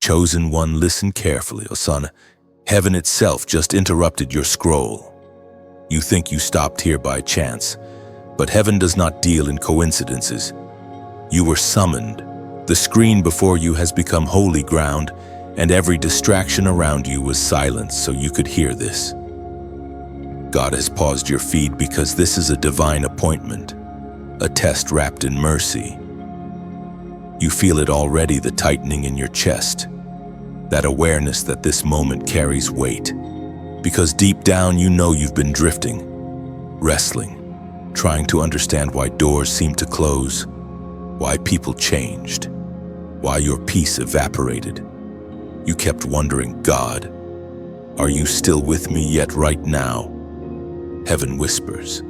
chosen one, listen carefully, Osana. Heaven itself just interrupted your scroll. You think you stopped here by chance, but heaven does not deal in coincidences. You were summoned. The screen before you has become holy ground, and every distraction around you was silenced so you could hear this. God has paused your feed because this is a divine appointment, a test wrapped in mercy. You feel it already, the tightening in your chest, that awareness that this moment carries weight, because deep down you know you've been drifting, wrestling, trying to understand why doors seem to close, why people changed, why your peace evaporated. You kept wondering, God, are you still with me yet right now? Heaven whispers,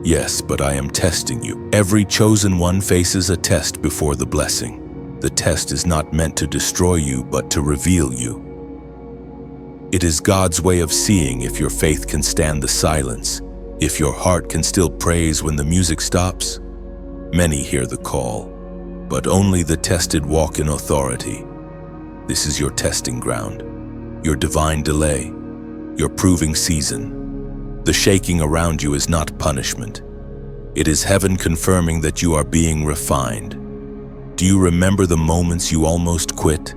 yes, but I am testing you. Every chosen one faces a test before the blessing. The test is not meant to destroy you, but to reveal you. It is God's way of seeing if your faith can stand the silence, if your heart can still praise when the music stops. Many hear the call, but only the tested walk in authority. This is your testing ground, your divine delay, your proving season. The shaking around you is not punishment. It is heaven confirming that you are being refined. Do you remember the moments you almost quit?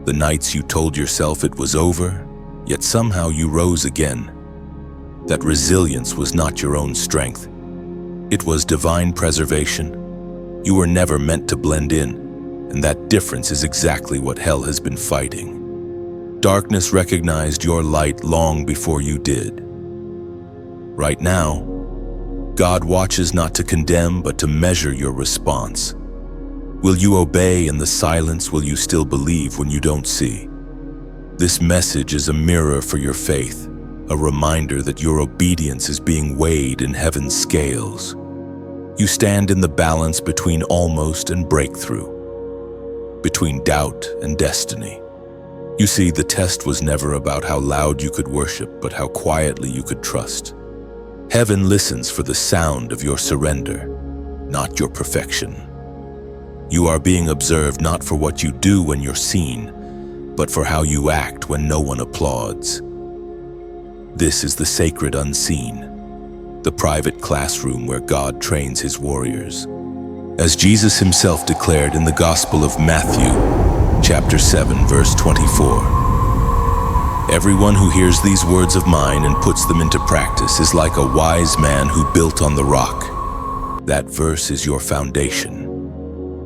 The nights you told yourself it was over, yet somehow you rose again. That resilience was not your own strength. It was divine preservation. You were never meant to blend in, and that difference is exactly what hell has been fighting. Darkness recognized your light long before you did. Right now, God watches not to condemn, but to measure your response. Will you obey in the silence? Will you still believe when you don't see? This message is a mirror for your faith, a reminder that your obedience is being weighed in heaven's scales. You stand in the balance between almost and breakthrough, between doubt and destiny. You see, the test was never about how loud you could worship, but how quietly you could trust. Heaven listens for the sound of your surrender, not your perfection. You are being observed not for what you do when you're seen, but for how you act when no one applauds. This is the sacred unseen, the private classroom where God trains his warriors. As Jesus himself declared in the Gospel of Matthew, chapter 7, verse 24, everyone who hears these words of mine and puts them into practice is like a wise man who built on the rock. That verse is your foundation.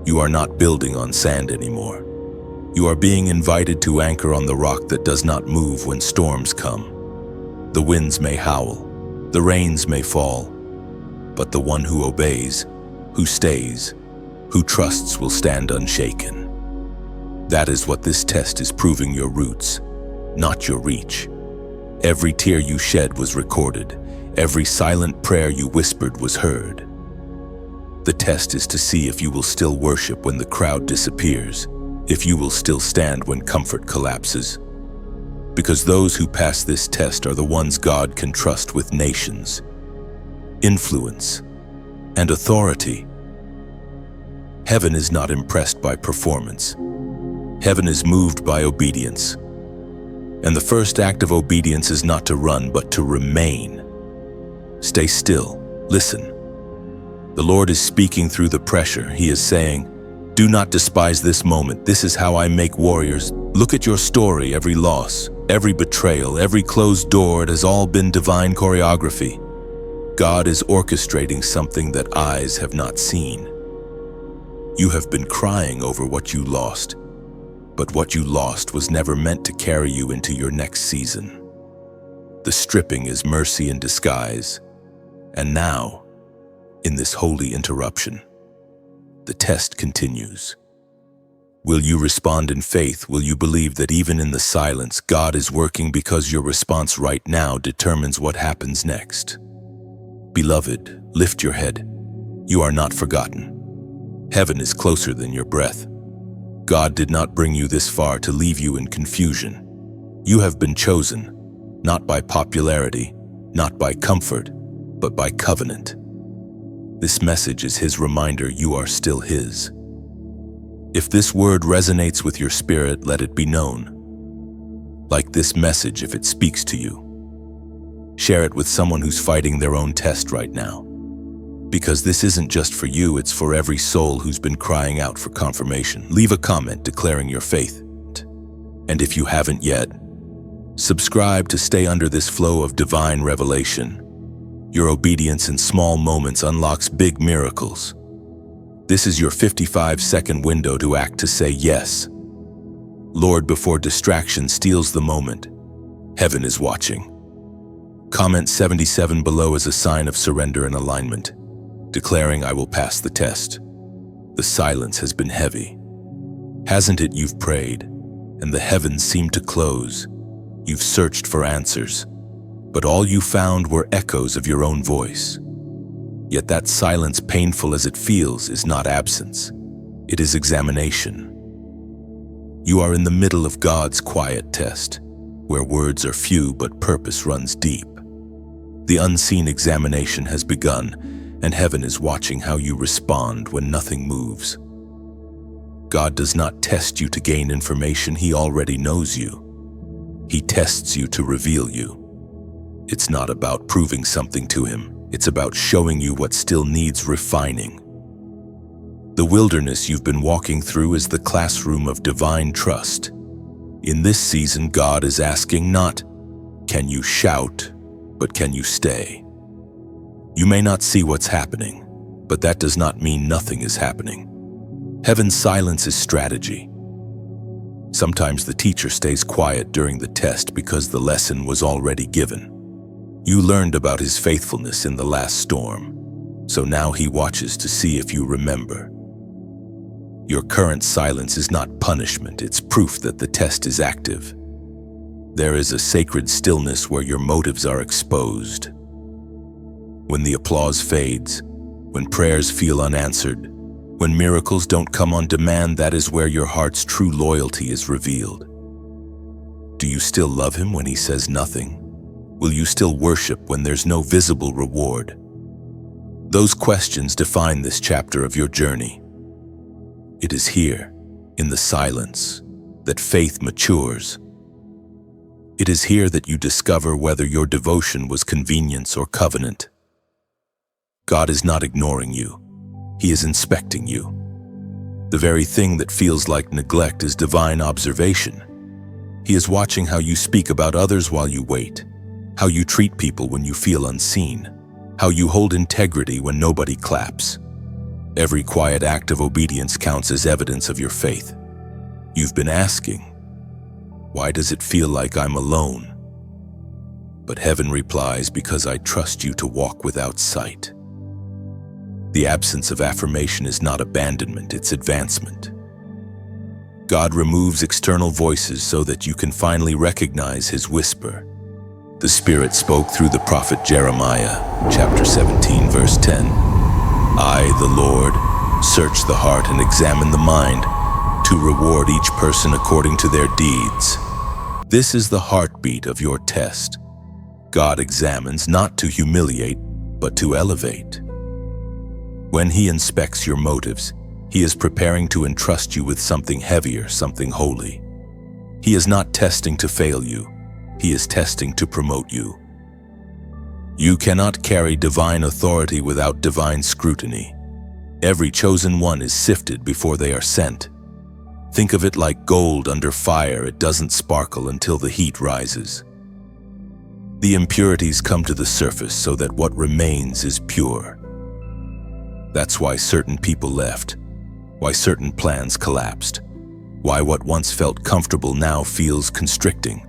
You are not building on sand anymore. You are being invited to anchor on the rock that does not move when storms come. The winds may howl, the rains may fall, but the one who obeys, who stays, who trusts will stand unshaken. That is what this test is proving: your roots, not your reach. Every tear you shed was recorded. Every silent prayer you whispered was heard. The test is to see if you will still worship when the crowd disappears, if you will still stand when comfort collapses. Because those who pass this test are the ones God can trust with nations, influence, and authority. Heaven is not impressed by performance. Heaven is moved by obedience. And the first act of obedience is not to run, but to remain. Stay still. Listen. The Lord is speaking through the pressure. He is saying, do not despise this moment. This is how I make warriors. Look at your story, every loss, every betrayal, every closed door. It has all been divine choreography. God is orchestrating something that eyes have not seen. You have been crying over what you lost, but what you lost was never meant to carry you into your next season. The stripping is mercy in disguise. And now, in this holy interruption, the test continues. Will you respond in faith? Will you believe that even in the silence, God is working, because your response right now determines what happens next? Beloved, lift your head. You are not forgotten. Heaven is closer than your breath. God did not bring you this far to leave you in confusion. You have been chosen, not by popularity, not by comfort, but by covenant. This message is his reminder you are still his. If this word resonates with your spirit, let it be known. Like this message if it speaks to you. Share it with someone who's fighting their own test right now. Because this isn't just for you, it's for every soul who's been crying out for confirmation. Leave a comment declaring your faith. And if you haven't yet, subscribe to stay under this flow of divine revelation. Your obedience in small moments unlocks big miracles. This is your 55-second window to act, to say yes. Lord, before distraction steals the moment, heaven is watching. Comment 77 below as a sign of surrender and alignment, declaring I will pass the test. The silence has been heavy. Hasn't it? You've prayed, and the heavens seem to close. You've searched for answers, but all you found were echoes of your own voice. Yet that silence, painful as it feels, is not absence. It is examination. You are in the middle of God's quiet test, where words are few but purpose runs deep. The unseen examination has begun, and heaven is watching how you respond when nothing moves. God does not test you to gain information. He already knows you. He tests you to reveal you. It's not about proving something to him. It's about showing you what still needs refining. The wilderness you've been walking through is the classroom of divine trust. In this season, God is asking not, can you shout, but can you stay? You may not see what's happening, but that does not mean nothing is happening. Heaven's silence is strategy. Sometimes the teacher stays quiet during the test because the lesson was already given. You learned about his faithfulness in the last storm, so now he watches to see if you remember. Your current silence is not punishment, it's proof that the test is active. There is a sacred stillness where your motives are exposed. When the applause fades, when prayers feel unanswered, when miracles don't come on demand, that is where your heart's true loyalty is revealed. Do you still love him when he says nothing? Will you still worship when there's no visible reward? Those questions define this chapter of your journey. It is here, in the silence, that faith matures. It is here that you discover whether your devotion was convenience or covenant. God is not ignoring you. He is inspecting you. The very thing that feels like neglect is divine observation. He is watching how you speak about others while you wait, how you treat people when you feel unseen, how you hold integrity when nobody claps. Every quiet act of obedience counts as evidence of your faith. You've been asking, why does it feel like I'm alone? But heaven replies, because I trust you to walk without sight. The absence of affirmation is not abandonment, it's advancement. God removes external voices so that you can finally recognize his whisper. The Spirit spoke through the prophet Jeremiah, chapter 17, verse 10. I, the Lord, search the heart and examine the mind, to reward each person according to their deeds. This is the heartbeat of your test. God examines not to humiliate, but to elevate. When he inspects your motives, he is preparing to entrust you with something heavier, something holy. He is not testing to fail you. He is testing to promote you. You cannot carry divine authority without divine scrutiny. Every chosen one is sifted before they are sent. Think of it like gold under fire. It doesn't sparkle until the heat rises. The impurities come to the surface so that what remains is pure. That's why certain people left, why certain plans collapsed, why what once felt comfortable now feels constricting.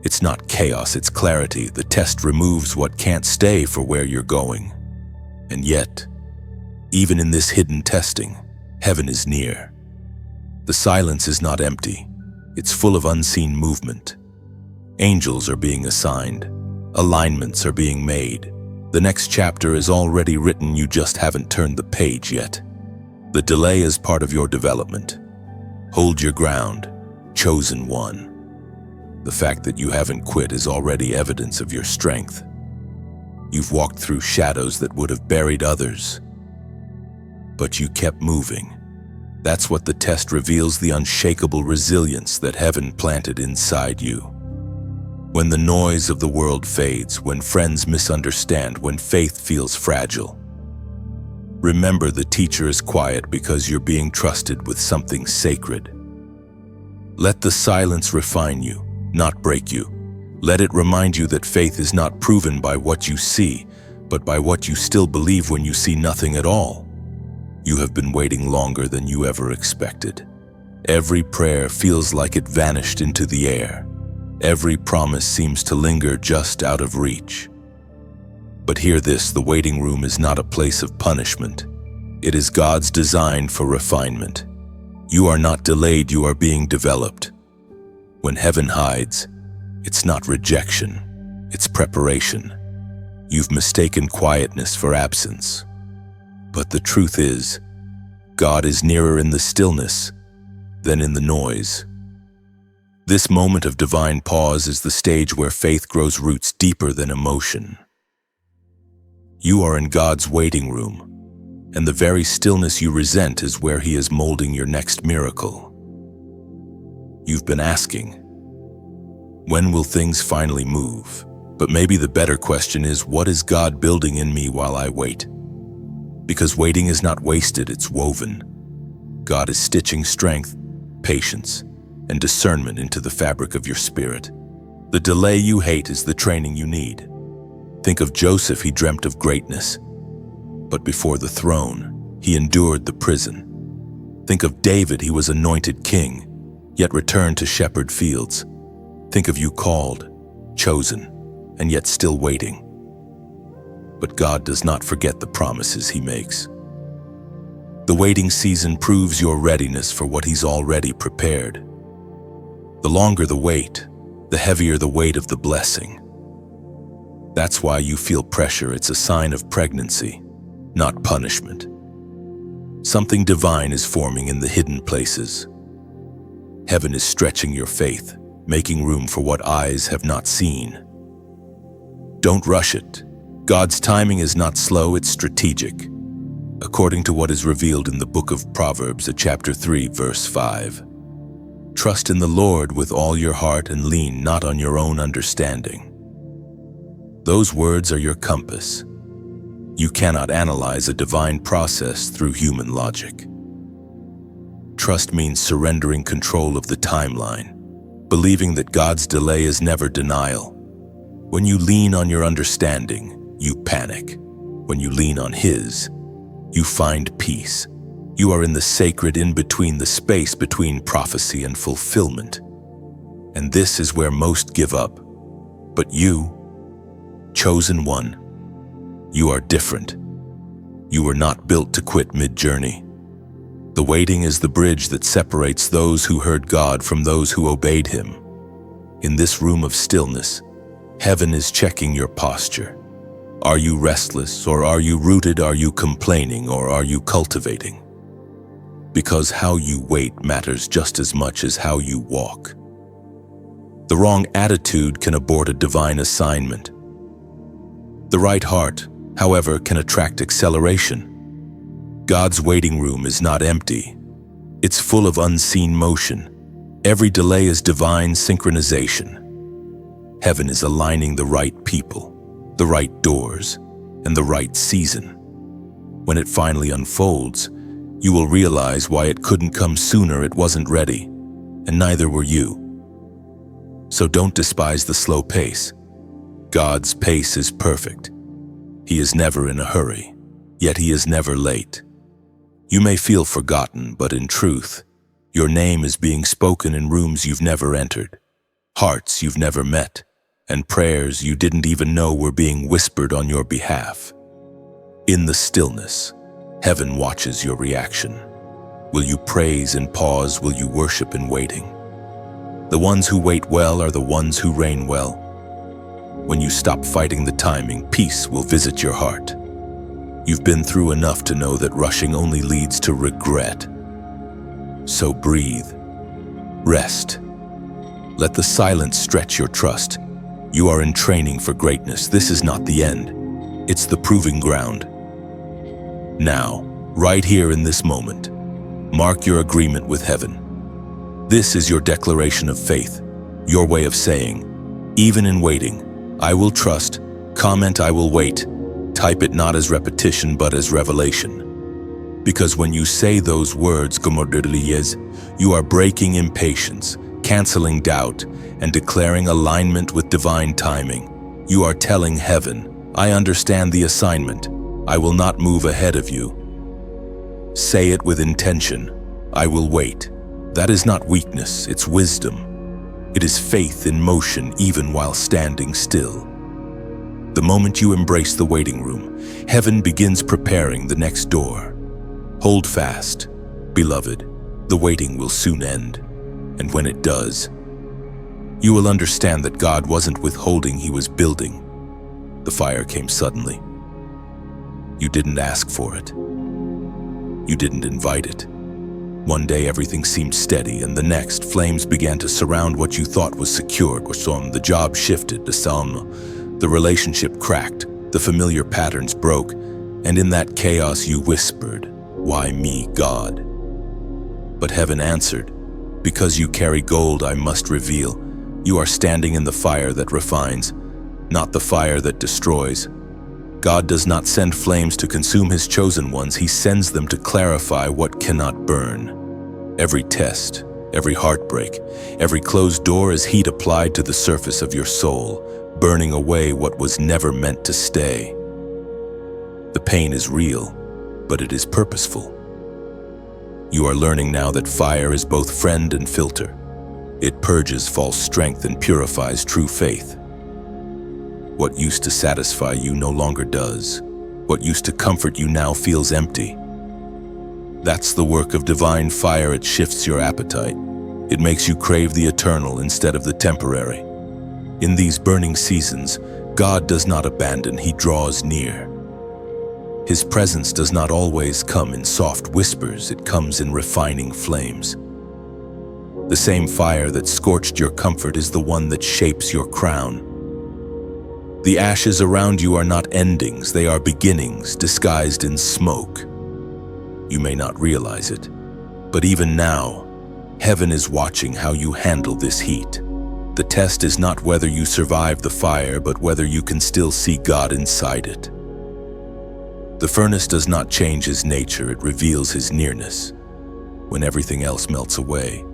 It's not chaos, it's clarity. The test removes what can't stay for where you're going. And yet, even in this hidden testing, heaven is near. The silence is not empty. It's full of unseen movement. Angels are being assigned. Alignments are being made. The next chapter is already written, you just haven't turned the page yet. The delay is part of your development. Hold your ground, chosen one. The fact that you haven't quit is already evidence of your strength. You've walked through shadows that would have buried others, but you kept moving. That's what the test reveals, the unshakable resilience that heaven planted inside you. When the noise of the world fades, when friends misunderstand, when faith feels fragile, remember the teacher is quiet because you're being trusted with something sacred. Let the silence refine you, not break you. Let it remind you that faith is not proven by what you see, but by what you still believe when you see nothing at all. You have been waiting longer than you ever expected. Every prayer feels like it vanished into the air. Every promise seems to linger just out of reach. But hear this, the waiting room is not a place of punishment. It is God's design for refinement. You are not delayed, you are being developed. When heaven hides, it's not rejection, it's preparation. You've mistaken quietness for absence. But the truth is, God is nearer in the stillness than in the noise. This moment of divine pause is the stage where faith grows roots deeper than emotion. You are in God's waiting room, and the very stillness you resent is where He is molding your next miracle. You've been asking, when will things finally move? But maybe the better question is, what is God building in me while I wait? Because waiting is not wasted, it's woven. God is stitching strength, patience, and discernment into the fabric of your spirit. The delay you hate is the training you need. Think of Joseph, he dreamt of greatness, but before the throne, he endured the prison. Think of David, he was anointed king, yet returned to shepherd fields. Think of you, called, chosen, and yet still waiting. But God does not forget the promises He makes. The waiting season proves your readiness for what He's already prepared. The longer the wait, the heavier the weight of the blessing. That's why you feel pressure. It's a sign of pregnancy, not punishment. Something divine is forming in the hidden places. Heaven is stretching your faith, making room for what eyes have not seen. Don't rush it. God's timing is not slow, it's strategic. According to what is revealed in the book of Proverbs, chapter 3, verse 5. Trust in the Lord with all your heart and lean not on your own understanding. Those words are your compass. You cannot analyze a divine process through human logic. Trust means surrendering control of the timeline, believing that God's delay is never denial. When you lean on your understanding, you panic. When you lean on His, you find peace. You are in the sacred in-between, the space between prophecy and fulfillment. And this is where most give up. But you, chosen one, you are different. You were not built to quit mid-journey. The waiting is the bridge that separates those who heard God from those who obeyed Him. In this room of stillness, heaven is checking your posture. Are you restless, or are you rooted? Are you complaining, or are you cultivating? Because how you wait matters just as much as how you walk. The wrong attitude can abort a divine assignment. The right heart, however, can attract acceleration. God's waiting room is not empty. It's full of unseen motion. Every delay is divine synchronization. Heaven is aligning the right people, the right doors, and the right season. When it finally unfolds, you will realize why it couldn't come sooner. It wasn't ready, and neither were you. So don't despise the slow pace. God's pace is perfect. He is never in a hurry, yet He is never late. You may feel forgotten, but in truth, your name is being spoken in rooms you've never entered, hearts you've never met, and prayers you didn't even know were being whispered on your behalf. In the stillness, heaven watches your reaction. Will you praise in pause? Will you worship in waiting? The ones who wait well are the ones who reign well. When you stop fighting the timing, peace will visit your heart. You've been through enough to know that rushing only leads to regret. So breathe. Rest. Let the silence stretch your trust. You are in training for greatness. This is not the end. It's the proving ground. Now, right here in this moment, Mark your agreement with heaven. This is your declaration of faith, your way of saying, even in waiting, I will trust, comment I will wait, type it not as repetition but as revelation. Because when you say those words, you are breaking impatience, canceling doubt, and declaring alignment with divine timing. You are telling heaven, I understand the assignment. I will not move ahead of you. Say it with intention. I will wait. That is not weakness, it's wisdom. It is faith in motion even while standing still. The moment you embrace the waiting room, heaven begins preparing the next door. Hold fast, beloved, the waiting will soon end. And when it does, you will understand that God wasn't withholding, He was building. The fire came suddenly. You didn't ask for it. You didn't invite it. One day everything seemed steady, and the next, flames began to surround what you thought was secured. The job shifted, the relationship cracked, the familiar patterns broke, and in that chaos you whispered, "Why me, God?" But heaven answered, "Because you carry gold I must reveal. You are standing in the fire that refines, not the fire that destroys." God does not send flames to consume His chosen ones. He sends them to clarify what cannot burn. Every test, every heartbreak, every closed door is heat applied to the surface of your soul, burning away what was never meant to stay. The pain is real, but it is purposeful. You are learning now that fire is both friend and filter. It purges false strength and purifies true faith. What used to satisfy you no longer does. What used to comfort you now feels empty. That's the work of divine fire. It shifts your appetite. It makes you crave the eternal instead of the temporary. In these burning seasons, God does not abandon, He draws near. His presence does not always come in soft whispers, it comes in refining flames. The same fire that scorched your comfort is the one that shapes your crown. The ashes around you are not endings, they are beginnings disguised in smoke. You may not realize it, but even now, heaven is watching how you handle this heat. The test is not whether you survive the fire, but whether you can still see God inside it. The furnace does not change His nature, it reveals His nearness. When everything else melts away,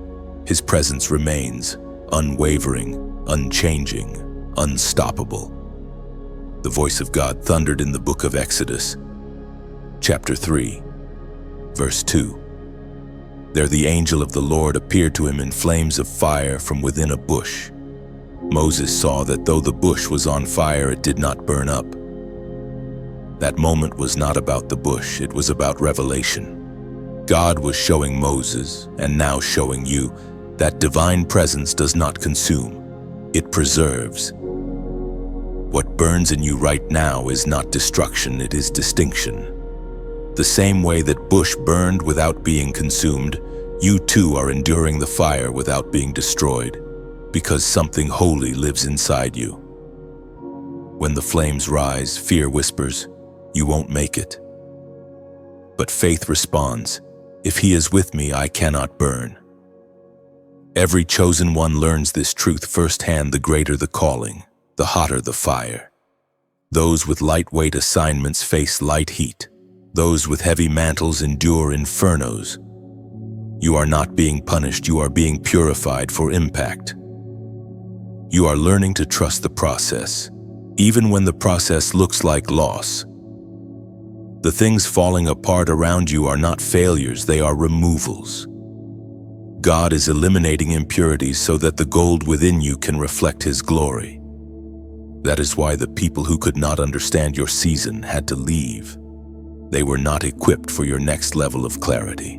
His presence remains, unwavering, unchanging, unstoppable. The voice of God thundered in the book of Exodus, chapter 3, verse 2. There the angel of the Lord appeared to him in flames of fire from within a bush. Moses saw that though the bush was on fire, it did not burn up. That moment was not about the bush, it was about revelation. God was showing Moses, and now showing you, that divine presence does not consume, it preserves. What burns in you right now is not destruction, it is distinction. The same way that bush burned without being consumed, you too are enduring the fire without being destroyed, because something holy lives inside you. When the flames rise, fear whispers, "You won't make it." But faith responds, "If He is with me, I cannot burn." Every chosen one learns this truth firsthand. The greater the calling, the hotter the fire. Those with lightweight assignments face light heat. Those with heavy mantles endure infernos. You are not being punished, you are being purified for impact. You are learning to trust the process, even when the process looks like loss. The things falling apart around you are not failures, they are removals. God is eliminating impurities so that the gold within you can reflect His glory. That is why the people who could not understand your season had to leave. They were not equipped for your next level of clarity.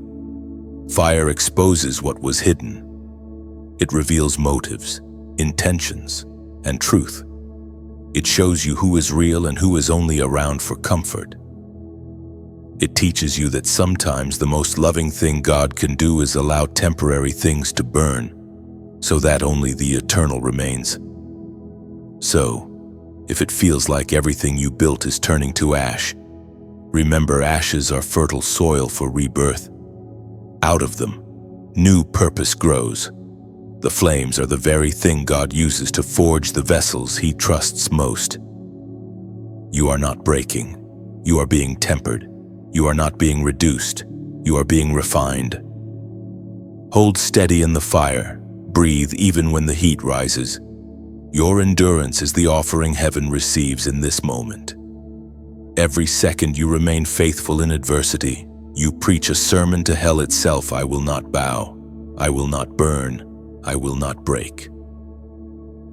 Fire exposes what was hidden. It reveals motives, intentions, and truth. It shows you who is real and who is only around for comfort. It teaches you that sometimes the most loving thing God can do is allow temporary things to burn, so that only the eternal remains. So, if it feels like everything you built is turning to ash, remember ashes are fertile soil for rebirth. Out of them, new purpose grows. The flames are the very thing God uses to forge the vessels He trusts most. You are not breaking. You are being tempered. You are not being reduced. You are being refined. Hold steady in the fire. Breathe even when the heat rises. Your endurance is the offering heaven receives in this moment. Every second you remain faithful in adversity, you preach a sermon to hell itself. I will not bow. I will not burn. I will not break.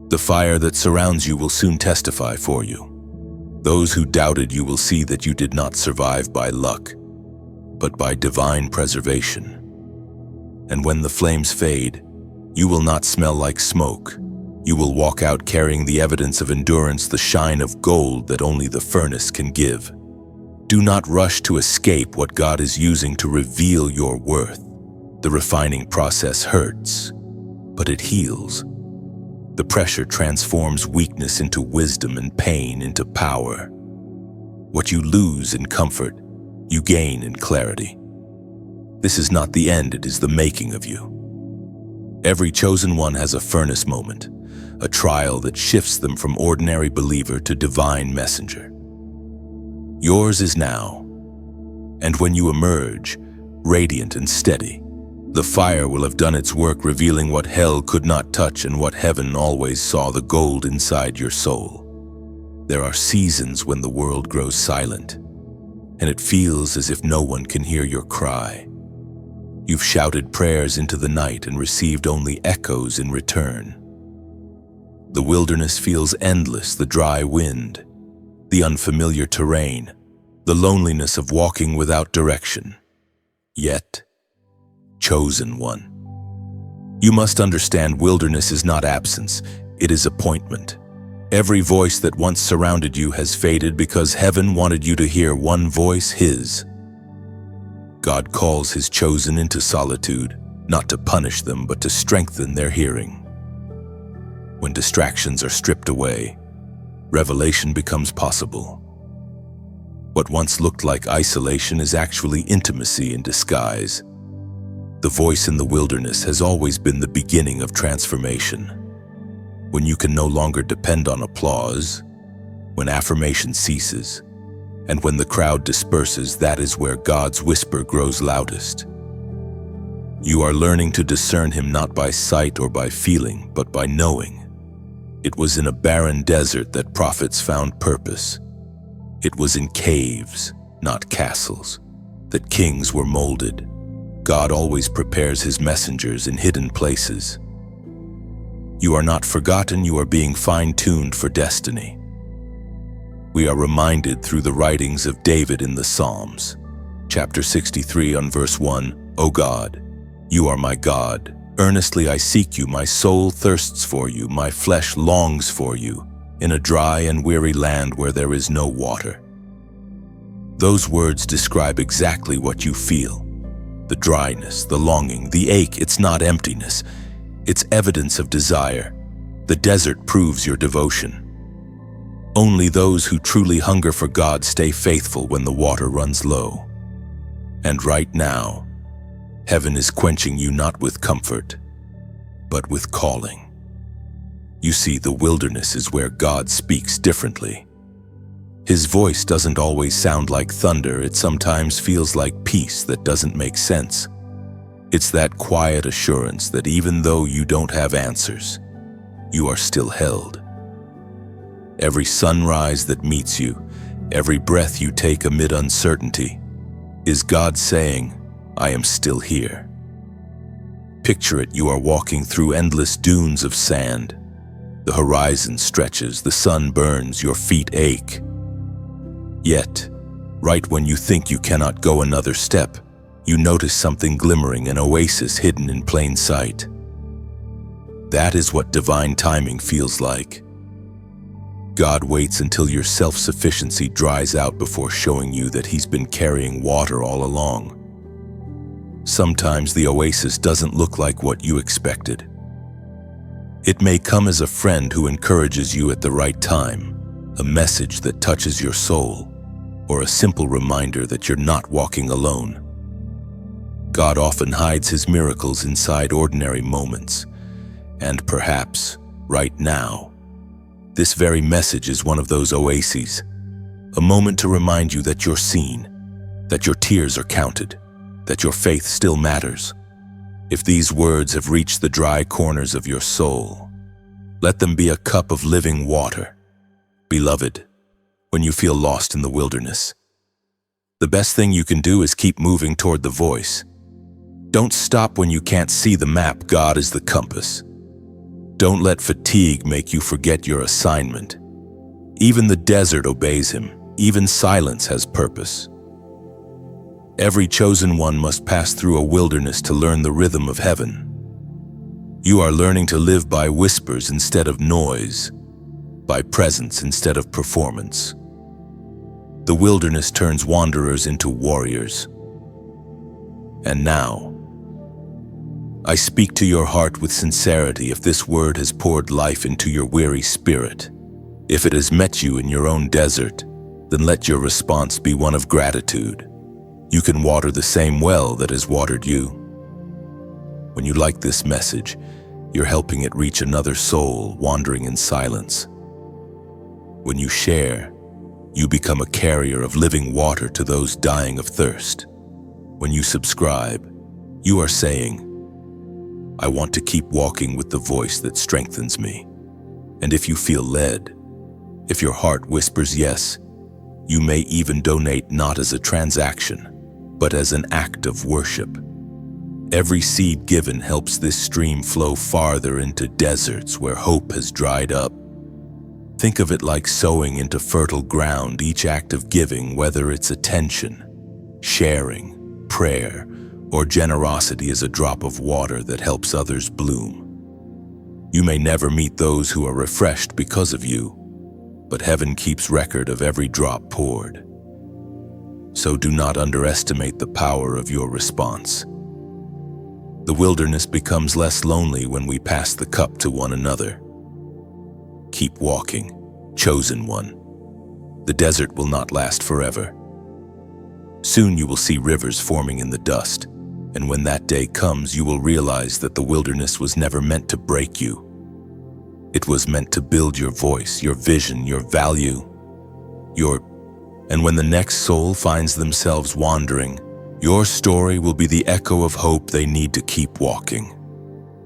The fire that surrounds you will soon testify for you. Those who doubted you will see that you did not survive by luck, but by divine preservation. And when the flames fade, you will not smell like smoke. You will walk out carrying the evidence of endurance, the shine of gold that only the furnace can give. Do not rush to escape what God is using to reveal your worth. The refining process hurts, but it heals. The pressure transforms weakness into wisdom and pain into power. What you lose in comfort, you gain in clarity. This is not the end, it is the making of you. Every chosen one has a furnace moment, a trial that shifts them from ordinary believer to divine messenger. Yours is now, and when you emerge, radiant and steady, the fire will have done its work, revealing what hell could not touch and what heaven always saw, the gold inside your soul. There are seasons when the world grows silent, and it feels as if no one can hear your cry. You've shouted prayers into the night and received only echoes in return. The wilderness feels endless, the dry wind, the unfamiliar terrain, the loneliness of walking without direction. Yet, chosen one. You must understand, wilderness is not absence, it is appointment. Every voice that once surrounded you has faded because heaven wanted you to hear one voice, His. God calls His chosen into solitude, not to punish them, but to strengthen their hearing. When distractions are stripped away, revelation becomes possible. What once looked like isolation is actually intimacy in disguise. The voice in the wilderness has always been the beginning of transformation. When you can no longer depend on applause, when affirmation ceases, and when the crowd disperses, that is where God's whisper grows loudest. You are learning to discern Him not by sight or by feeling, but by knowing. It was in a barren desert that prophets found purpose. It was in caves, not castles, that kings were molded. God always prepares His messengers in hidden places. You are not forgotten, you are being fine-tuned for destiny. We are reminded through the writings of David in the Psalms. Chapter 63 on verse 1, O God, You are my God. Earnestly I seek You, my soul thirsts for You, my flesh longs for You, in a dry and weary land where there is no water. Those words describe exactly what you feel. The dryness, the longing, the ache, it's not emptiness. It's evidence of desire. The desert proves your devotion. Only those who truly hunger for God stay faithful when the water runs low. And right now, heaven is quenching you not with comfort, but with calling. You see, the wilderness is where God speaks differently. His voice doesn't always sound like thunder, it sometimes feels like peace that doesn't make sense. It's that quiet assurance that even though you don't have answers, you are still held. Every sunrise that meets you, every breath you take amid uncertainty, is God saying, I am still here. Picture it, you are walking through endless dunes of sand. The horizon stretches, the sun burns, your feet ache. Yet, right when you think you cannot go another step, you notice something glimmering, an oasis hidden in plain sight. That is what divine timing feels like. God waits until your self-sufficiency dries out before showing you that He's been carrying water all along. Sometimes the oasis doesn't look like what you expected. It may come as a friend who encourages you at the right time, a message that touches your soul, or a simple reminder that you're not walking alone. God often hides his miracles inside ordinary moments. And perhaps, right now, this very message is one of those oases, a moment to remind you that you're seen, that your tears are counted, that your faith still matters. If these words have reached the dry corners of your soul, let them be a cup of living water. Beloved, when you feel lost in the wilderness, the best thing you can do is keep moving toward the voice. Don't stop when you can't see the map. God is the compass. Don't let fatigue make you forget your assignment. Even the desert obeys him. Even silence has purpose. Every chosen one must pass through a wilderness to learn the rhythm of heaven. You are learning to live by whispers instead of noise, by presence instead of performance. The wilderness turns wanderers into warriors. And now, I speak to your heart with sincerity. If this word has poured life into your weary spirit, if it has met you in your own desert, then let your response be one of gratitude. You can water the same well that has watered you. When you like this message, you're helping it reach another soul wandering in silence. When you share, you become a carrier of living water to those dying of thirst. When you subscribe, you are saying, I want to keep walking with the voice that strengthens me. And if you feel led, if your heart whispers yes, you may even donate not as a transaction, but as an act of worship. Every seed given helps this stream flow farther into deserts where hope has dried up. Think of it like sowing into fertile ground. Each act of giving, whether it's attention, sharing, prayer, or generosity, is a drop of water that helps others bloom. You may never meet those who are refreshed because of you, but heaven keeps record of every drop poured. So do not underestimate the power of your response. The wilderness becomes less lonely when we pass the cup to one another. Keep walking, chosen one. The desert will not last forever. Soon you will see rivers forming in the dust, and when that day comes, you will realize that the wilderness was never meant to break you. It was meant to build your voice, your vision, your value, and when the next soul finds themselves wandering, your story will be the echo of hope they need to keep walking.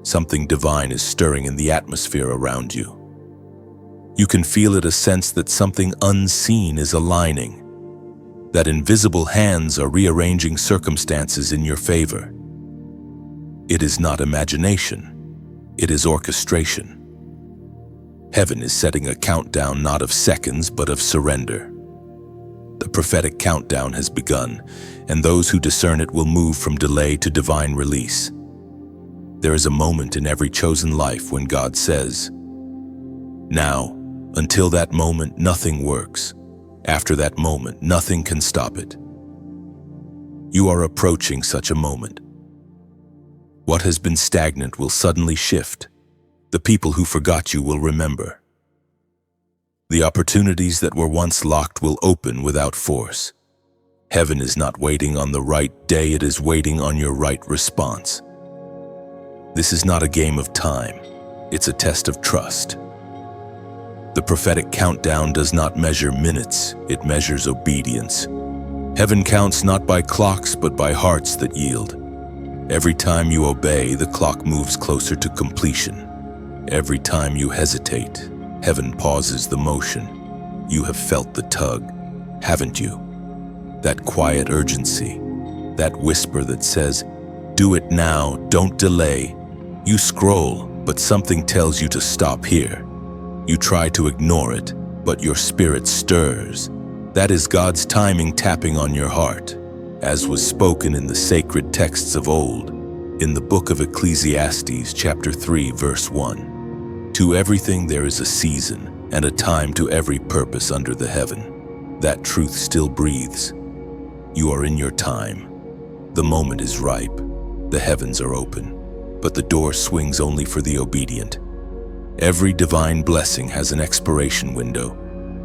Something divine is stirring in the atmosphere around you. You can feel it, a sense that something unseen is aligning, that invisible hands are rearranging circumstances in your favor. It is not imagination, it is orchestration. Heaven is setting a countdown not of seconds but of surrender. The prophetic countdown has begun, and those who discern it will move from delay to divine release. There is a moment in every chosen life when God says, now, until that moment, nothing works. After that moment, nothing can stop it. You are approaching such a moment. What has been stagnant will suddenly shift. The people who forgot you will remember. The opportunities that were once locked will open without force. Heaven is not waiting on the right day, it is waiting on your right response. This is not a game of time, it's a test of trust. The prophetic countdown does not measure minutes, it measures obedience. Heaven counts not by clocks, but by hearts that yield. Every time you obey, the clock moves closer to completion. Every time you hesitate, heaven pauses the motion. You have felt the tug, haven't you? That quiet urgency, that whisper that says, do it now, don't delay. You scroll, but something tells you to stop here. You try to ignore it, but your spirit stirs. That is God's timing tapping on your heart, as was spoken in the sacred texts of old, in the book of Ecclesiastes, chapter 3, verse 1. To everything there is a season, and a time to every purpose under the heaven. That truth still breathes. You are in your time. The moment is ripe. The heavens are open, but the door swings only for the obedient. Every divine blessing has an expiration window,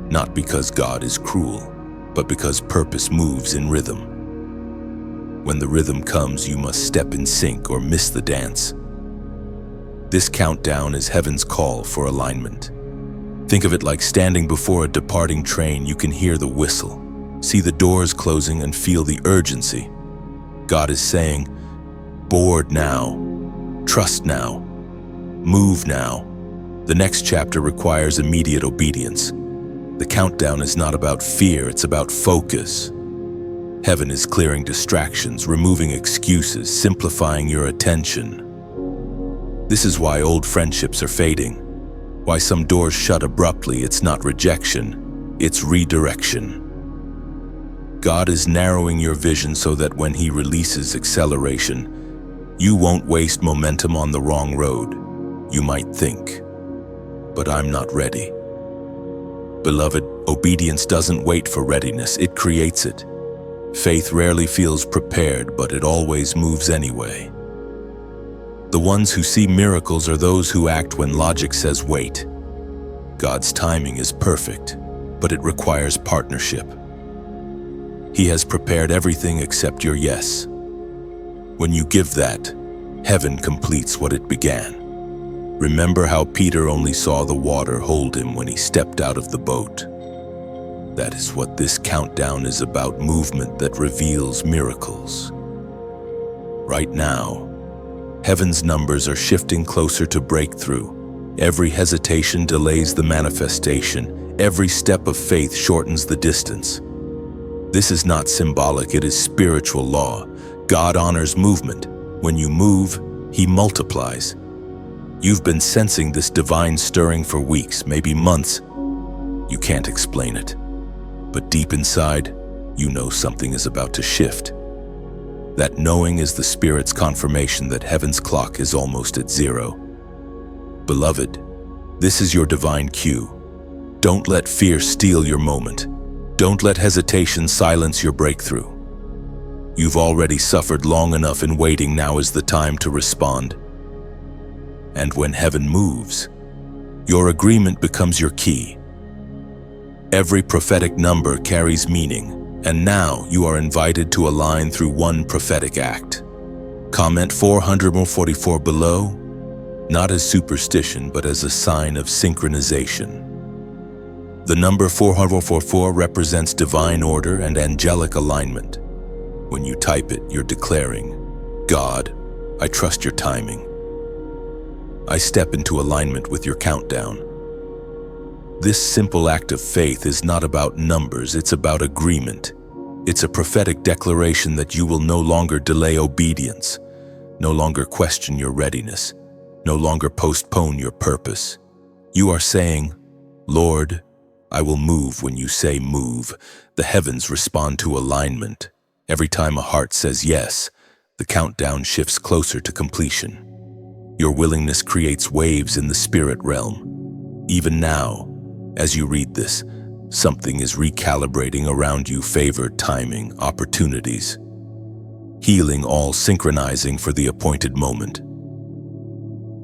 not because God is cruel, but because purpose moves in rhythm. When the rhythm comes, you must step in sync or miss the dance. This countdown is heaven's call for alignment. Think of it like standing before a departing train. You can hear the whistle, see the doors closing, and feel the urgency. God is saying, board now, trust now, move now. The next chapter requires immediate obedience. The countdown is not about fear, it's about focus. Heaven is clearing distractions, removing excuses, simplifying your attention. This is why old friendships are fading, why some doors shut abruptly. It's not rejection, it's redirection. God is narrowing your vision so that when He releases acceleration, you won't waste momentum on the wrong road. You might think, but I'm not ready. Beloved, obedience doesn't wait for readiness, it creates it. Faith rarely feels prepared, but it always moves anyway. The ones who see miracles are those who act when logic says wait. God's timing is perfect, but it requires partnership. He has prepared everything except your yes. When you give that, heaven completes what it began. Remember how Peter only saw the water hold him when he stepped out of the boat. That is what this countdown is about, movement that reveals miracles. Right now, heaven's numbers are shifting closer to breakthrough. Every hesitation delays the manifestation. Every step of faith shortens the distance. This is not symbolic, it is spiritual law. God honors movement. When you move, He multiplies. You've been sensing this divine stirring for weeks, maybe months. You can't explain it. But deep inside, you know something is about to shift. That knowing is the Spirit's confirmation that heaven's clock is almost at zero. Beloved, this is your divine cue. Don't let fear steal your moment. Don't let hesitation silence your breakthrough. You've already suffered long enough in waiting. Now is the time to respond. And when heaven moves, your agreement becomes your key. Every prophetic number carries meaning, and now you are invited to align through one prophetic act. Comment 444 below, not as superstition, but as a sign of synchronization. The number 444 represents divine order and angelic alignment. When you type it, you're declaring, God, I trust your timing. I step into alignment with your countdown. This simple act of faith is not about numbers, it's about agreement. It's a prophetic declaration that you will no longer delay obedience, no longer question your readiness, no longer postpone your purpose. You are saying, Lord, I will move when you say move. The heavens respond to alignment. Every time a heart says yes, the countdown shifts closer to completion. Your willingness creates waves in the spirit realm. Even now, as you read this, something is recalibrating around you, favored timing, opportunities, healing, all synchronizing for the appointed moment.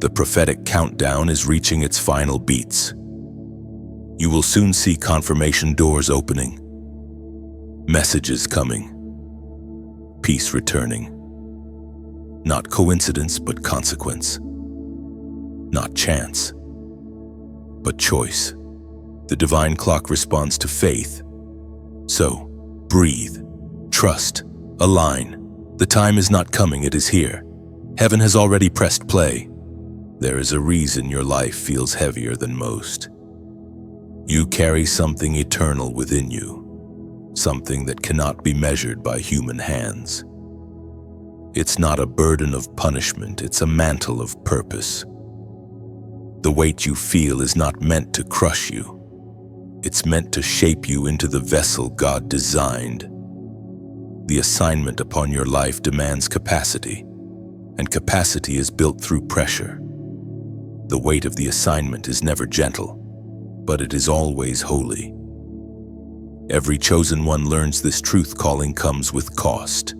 The prophetic countdown is reaching its final beats. You will soon see confirmation doors opening, messages coming, peace returning. Not coincidence, but consequence. Not chance, but choice. The divine clock responds to faith. So, breathe, trust, align. The time is not coming, it is here. Heaven has already pressed play. There is a reason your life feels heavier than most. You carry something eternal within you, something that cannot be measured by human hands. It's not a burden of punishment, it's a mantle of purpose. The weight you feel is not meant to crush you. It's meant to shape you into the vessel God designed. The assignment upon your life demands capacity, and capacity is built through pressure. The weight of the assignment is never gentle, but it is always holy. Every chosen one learns this truth: calling comes with cost.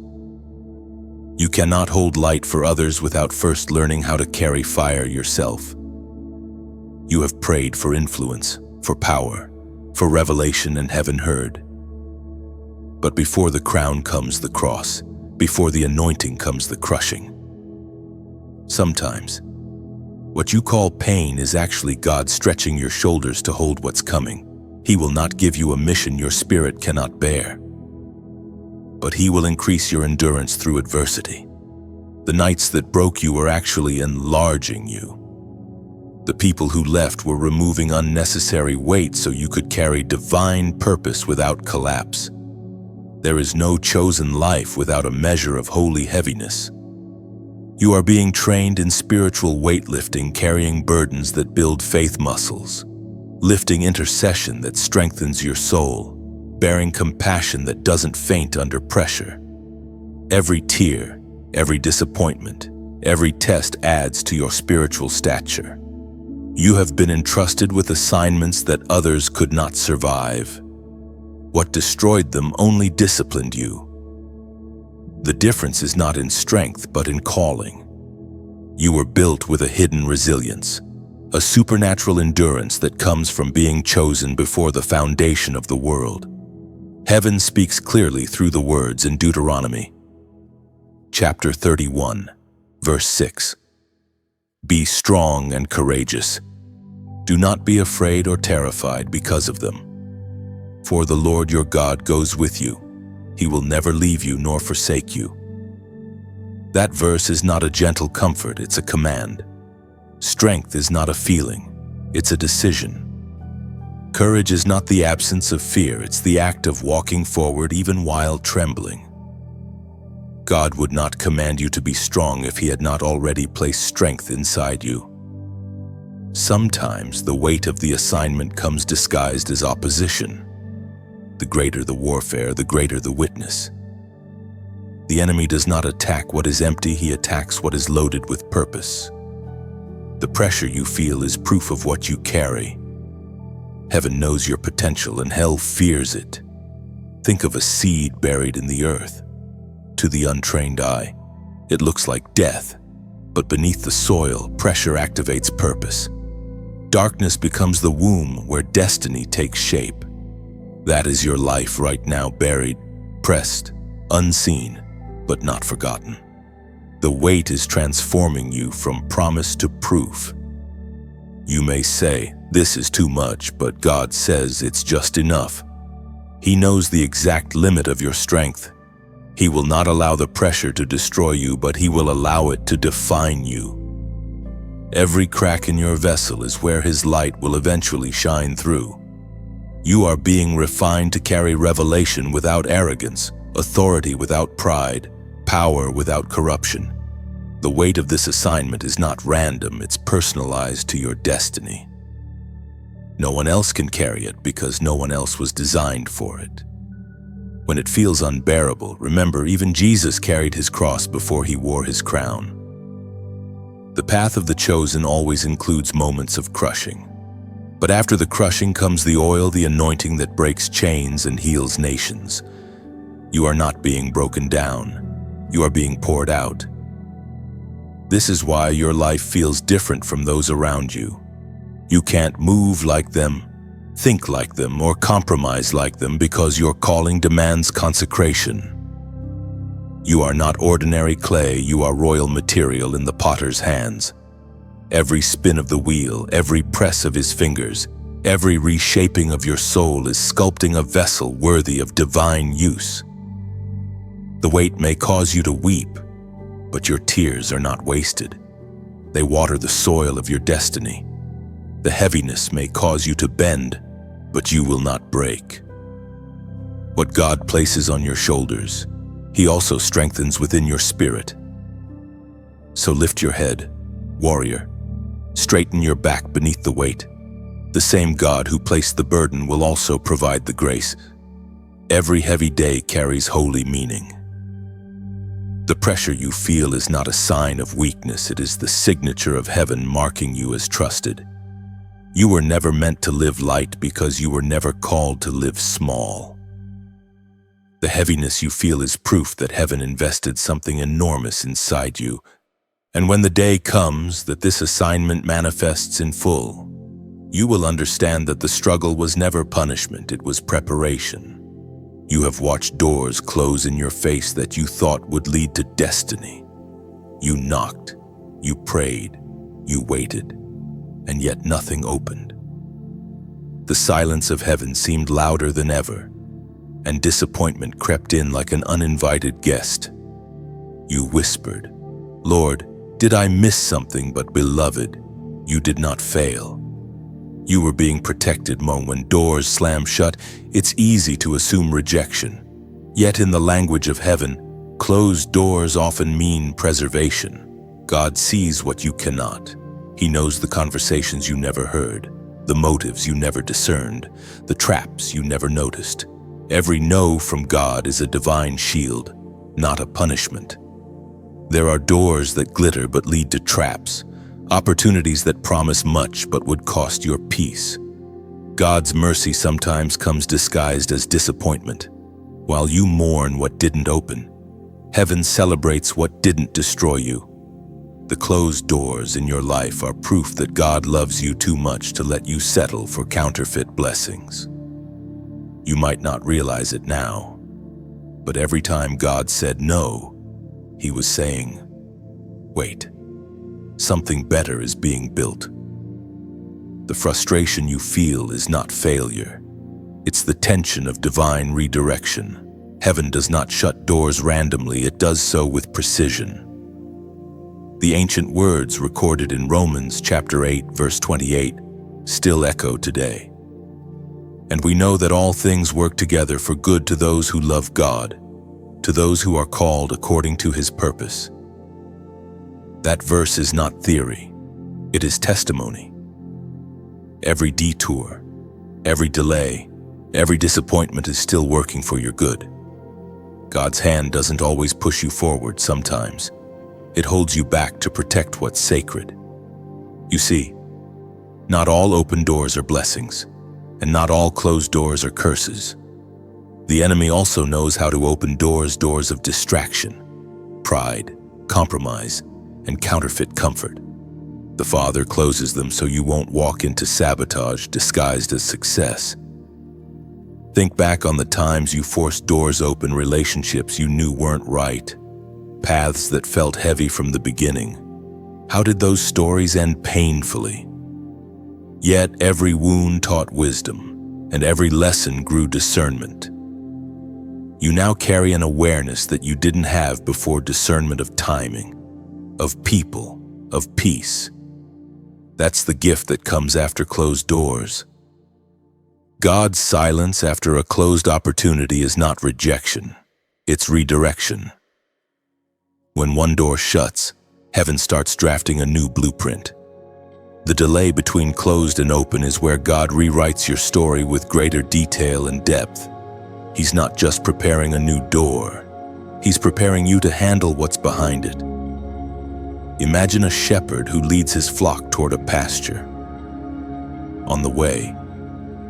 You cannot hold light for others without first learning how to carry fire yourself. You have prayed for influence, for power, for revelation, and heaven heard. But before the crown comes the cross. Before the anointing comes the crushing. Sometimes, what you call pain is actually God stretching your shoulders to hold what's coming. He will not give you a mission your spirit cannot bear, but He will increase your endurance through adversity. The nights that broke you were actually enlarging you. The people who left were removing unnecessary weight so you could carry divine purpose without collapse. There is no chosen life without a measure of holy heaviness. You are being trained in spiritual weightlifting, carrying burdens that build faith muscles, lifting intercession that strengthens your soul, bearing compassion that doesn't faint under pressure. Every tear, every disappointment, every test adds to your spiritual stature. You have been entrusted with assignments that others could not survive. What destroyed them only disciplined you. The difference is not in strength, but in calling. You were built with a hidden resilience, a supernatural endurance that comes from being chosen before the foundation of the world. Heaven speaks clearly through the words in Deuteronomy, chapter 31, verse 6. Be strong and courageous. Do not be afraid or terrified because of them. For the Lord your God goes with you. He will never leave you nor forsake you. That verse is not a gentle comfort, it's a command. Strength is not a feeling, it's a decision. Courage is not the absence of fear, it's the act of walking forward even while trembling. God would not command you to be strong if He had not already placed strength inside you. Sometimes the weight of the assignment comes disguised as opposition. The greater the warfare, the greater the witness. The enemy does not attack what is empty, he attacks what is loaded with purpose. The pressure you feel is proof of what you carry. Heaven knows your potential and hell fears it. Think of a seed buried in the earth. To the untrained eye, it looks like death, but beneath the soil, pressure activates purpose. Darkness becomes the womb where destiny takes shape. That is your life right now, buried, pressed, unseen, but not forgotten. The weight is transforming you from promise to proof. You may say, this is too much, but God says it's just enough. He knows the exact limit of your strength. He will not allow the pressure to destroy you, but He will allow it to define you. Every crack in your vessel is where His light will eventually shine through. You are being refined to carry revelation without arrogance, authority without pride, power without corruption. The weight of this assignment is not random, it's personalized to your destiny. No one else can carry it because no one else was designed for it. When it feels unbearable, remember, even Jesus carried His cross before He wore His crown. The path of the chosen always includes moments of crushing. But after the crushing comes the oil, the anointing that breaks chains and heals nations. You are not being broken down. You are being poured out. This is why your life feels different from those around you. You can't move like them, think like them, or compromise like them because your calling demands consecration. You are not ordinary clay, you are royal material in the potter's hands. Every spin of the wheel, every press of his fingers, every reshaping of your soul is sculpting a vessel worthy of divine use. The weight may cause you to weep, but your tears are not wasted. They water the soil of your destiny. The heaviness may cause you to bend, but you will not break. What God places on your shoulders, He also strengthens within your spirit. So lift your head, warrior. Straighten your back beneath the weight. The same God who placed the burden will also provide the grace. Every heavy day carries holy meaning. The pressure you feel is not a sign of weakness, it is the signature of heaven marking you as trusted. You were never meant to live light because you were never called to live small. The heaviness you feel is proof that heaven invested something enormous inside you. And when the day comes that this assignment manifests in full, you will understand that the struggle was never punishment, it was preparation. You have watched doors close in your face that you thought would lead to destiny. You knocked, you prayed, you waited, and yet nothing opened. The silence of heaven seemed louder than ever, and disappointment crept in like an uninvited guest. You whispered, "Lord, did I miss something?" But beloved, you did not fail. You were being protected. When doors slam shut, it's easy to assume rejection. Yet in the language of heaven, closed doors often mean preservation. God sees what you cannot. He knows the conversations you never heard, the motives you never discerned, the traps you never noticed. Every no from God is a divine shield, not a punishment. There are doors that glitter but lead to traps, opportunities that promise much but would cost your peace. God's mercy sometimes comes disguised as disappointment. While you mourn what didn't open, heaven celebrates what didn't destroy you. The closed doors in your life are proof that God loves you too much to let you settle for counterfeit blessings. You might not realize it now, but every time God said no, He was saying, "Wait. Something better is being built." The frustration you feel is not failure. It's the tension of divine redirection. Heaven does not shut doors randomly, it does so with precision. The ancient words recorded in Romans chapter 8, verse 28 still echo today. And we know that all things work together for good to those who love God, to those who are called according to His purpose. That verse is not theory, it is testimony. Every detour, every delay, every disappointment is still working for your good. God's hand doesn't always push you forward. Sometimes it holds you back to protect what's sacred. You see, not all open doors are blessings, and not all closed doors are curses. The enemy also knows how to open doors of distraction, pride, compromise, and counterfeit comfort. The Father closes them so you won't walk into sabotage disguised as success. Think back on the times you forced doors open, relationships you knew weren't right, paths that felt heavy from the beginning. How did those stories end? Painfully. Yet every wound taught wisdom, and every lesson grew discernment. You now carry an awareness that you didn't have before: discernment of timing, of people, of peace. That's the gift that comes after closed doors. God's silence after a closed opportunity is not rejection, it's redirection. When one door shuts, heaven starts drafting a new blueprint. The delay between closed and open is where God rewrites your story with greater detail and depth. He's not just preparing a new door, He's preparing you to handle what's behind it. Imagine a shepherd who leads his flock toward a pasture. On the way,